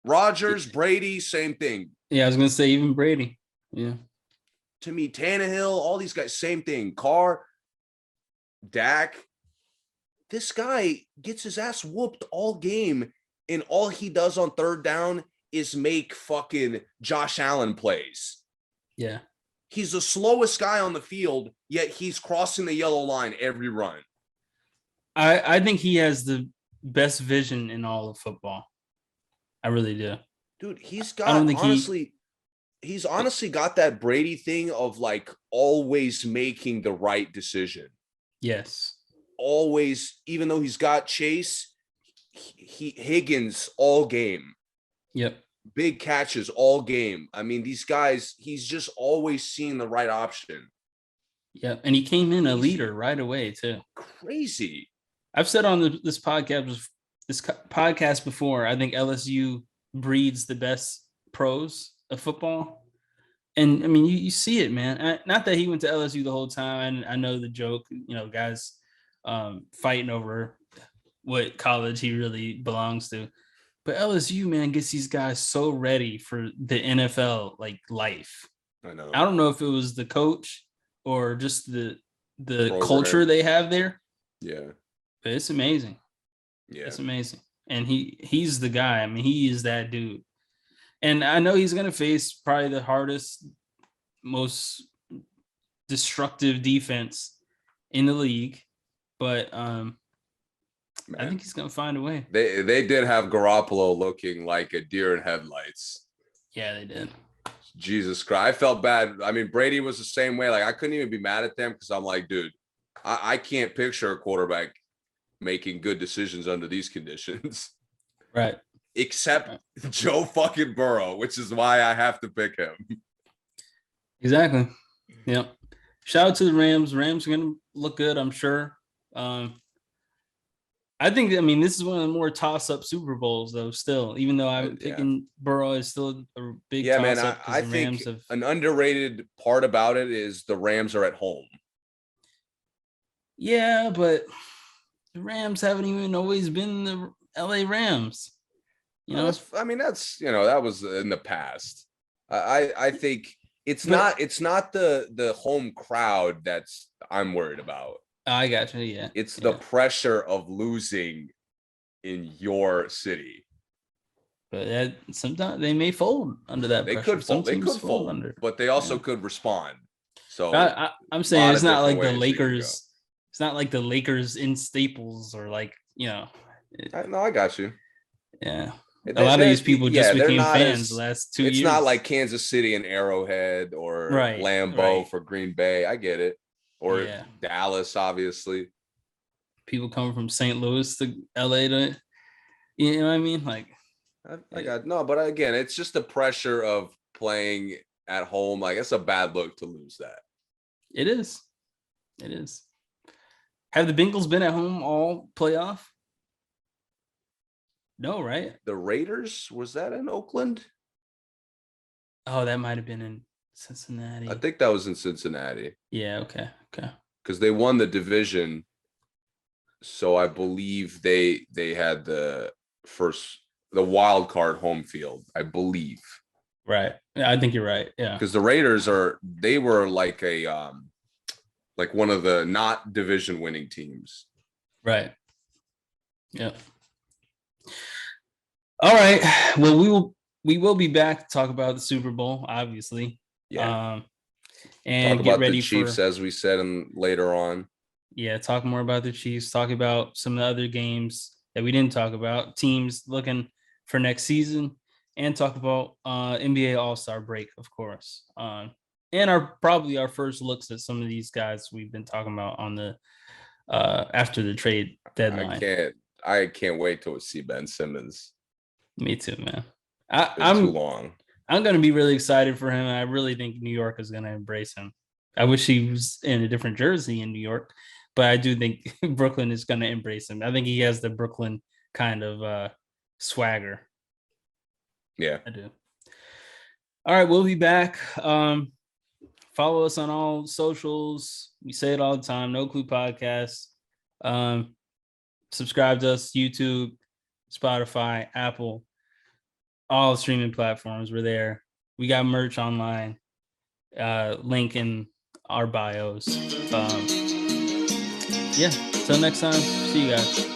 Rodgers, Brady, same thing. Yeah, I was gonna say even Brady. Yeah. To me, Tannehill, all these guys, same thing. Carr, Dak. This guy gets his ass whooped all game, and all he does on third down is make fucking Josh Allen plays. Yeah. He's the slowest guy on the field, yet he's crossing the yellow line every run. I think he has the best vision in all of football. I really do. Dude, he's honestly got that Brady thing of like always making the right decision. Yes. Always, even though he's got Chase, Higgins all game. Yep. Big catches all game. I mean, these guys, he's just always seeing the right option. Yeah, and he came in a leader right away too. Crazy. I've said on this podcast before, I think LSU breeds the best pros of football. And I mean, you see it, man. Not that he went to LSU the whole time. I know the joke, guys fighting over what college he really belongs to. But LSU, man, gets these guys so ready for the NFL like life. I know. I don't know if it was the coach or just the culture they have there. Yeah. But it's amazing. Yeah. It's amazing. And he's the guy. I mean, he is that dude. And I know he's going to face probably the hardest, most destructive defense in the league. But I think he's going to find a way. They did have Garoppolo looking like a deer in headlights. Yeah, they did. Jesus Christ. I felt bad. I mean, Brady was the same way. Like, I couldn't even be mad at them because I'm like, dude, I can't picture a quarterback making good decisions under these conditions. Right. Except Joe fucking Burrow, which is why I have to pick him. Exactly. Yep. Shout out to the Rams. Rams are going to look good, I'm sure. I think, this is one of the more toss-up Super Bowls, though, still, even though I'm picking Burrow is still a big toss-up. Yeah, man, I think an underrated part about it is the Rams are at home. Yeah, but the Rams haven't even always been the LA Rams. That was in the past. I think it's not the home crowd I'm worried about. I got you. Yeah. It's the pressure of losing in your city. But sometimes they may fold under that pressure. Could fold. They could fold under, but they also could respond. So I'm saying it's not like the Lakers. It's not like the Lakers in Staples or like, you know. I got you. Yeah. A lot of these people just became fans the last 2 years. It's not like Kansas City and Arrowhead or Lambeau for Green Bay. I get it. Or Dallas, obviously. People coming from St. Louis to LA to, you know what I mean? Like, I got no, but again, it's just the pressure of playing at home. Like, it's a bad look to lose that. It is. It is. Have the Bengals been at home all playoff? No, right? The Raiders, was that in Oakland? Oh, that might have been in Cincinnati. I think that was in Cincinnati. Yeah, okay. Because they won the division. So I believe they had the wild card home field, I believe. Right. Yeah, I think you're right. Yeah. Because the Raiders they were like like one of the not division winning teams. Right. Yeah. All right. Well, we will be back to talk about the Super Bowl, obviously. Yeah. And talk get about ready the Chiefs, as we said, and later on. Yeah, talk more about the Chiefs. Talk about some of the other games that we didn't talk about. Teams looking for next season, and talk about NBA All-Star break, of course. And probably our first looks at some of these guys we've been talking about on the after the trade deadline. I can't wait till we see Ben Simmons. Me too, man. I'm too long. I'm going to be really excited for him. I really think New York is going to embrace him. I wish he was in a different jersey in New York, but I do think Brooklyn is going to embrace him. I think he has the Brooklyn kind of swagger. Yeah, I do. All right, we'll be back. Follow us on all socials. We say it all the time. No Clue Podcast. Subscribe to us, YouTube, Spotify, Apple, all the streaming platforms. We're there. We got merch online. Link in our bios. Yeah, till next time. See you guys.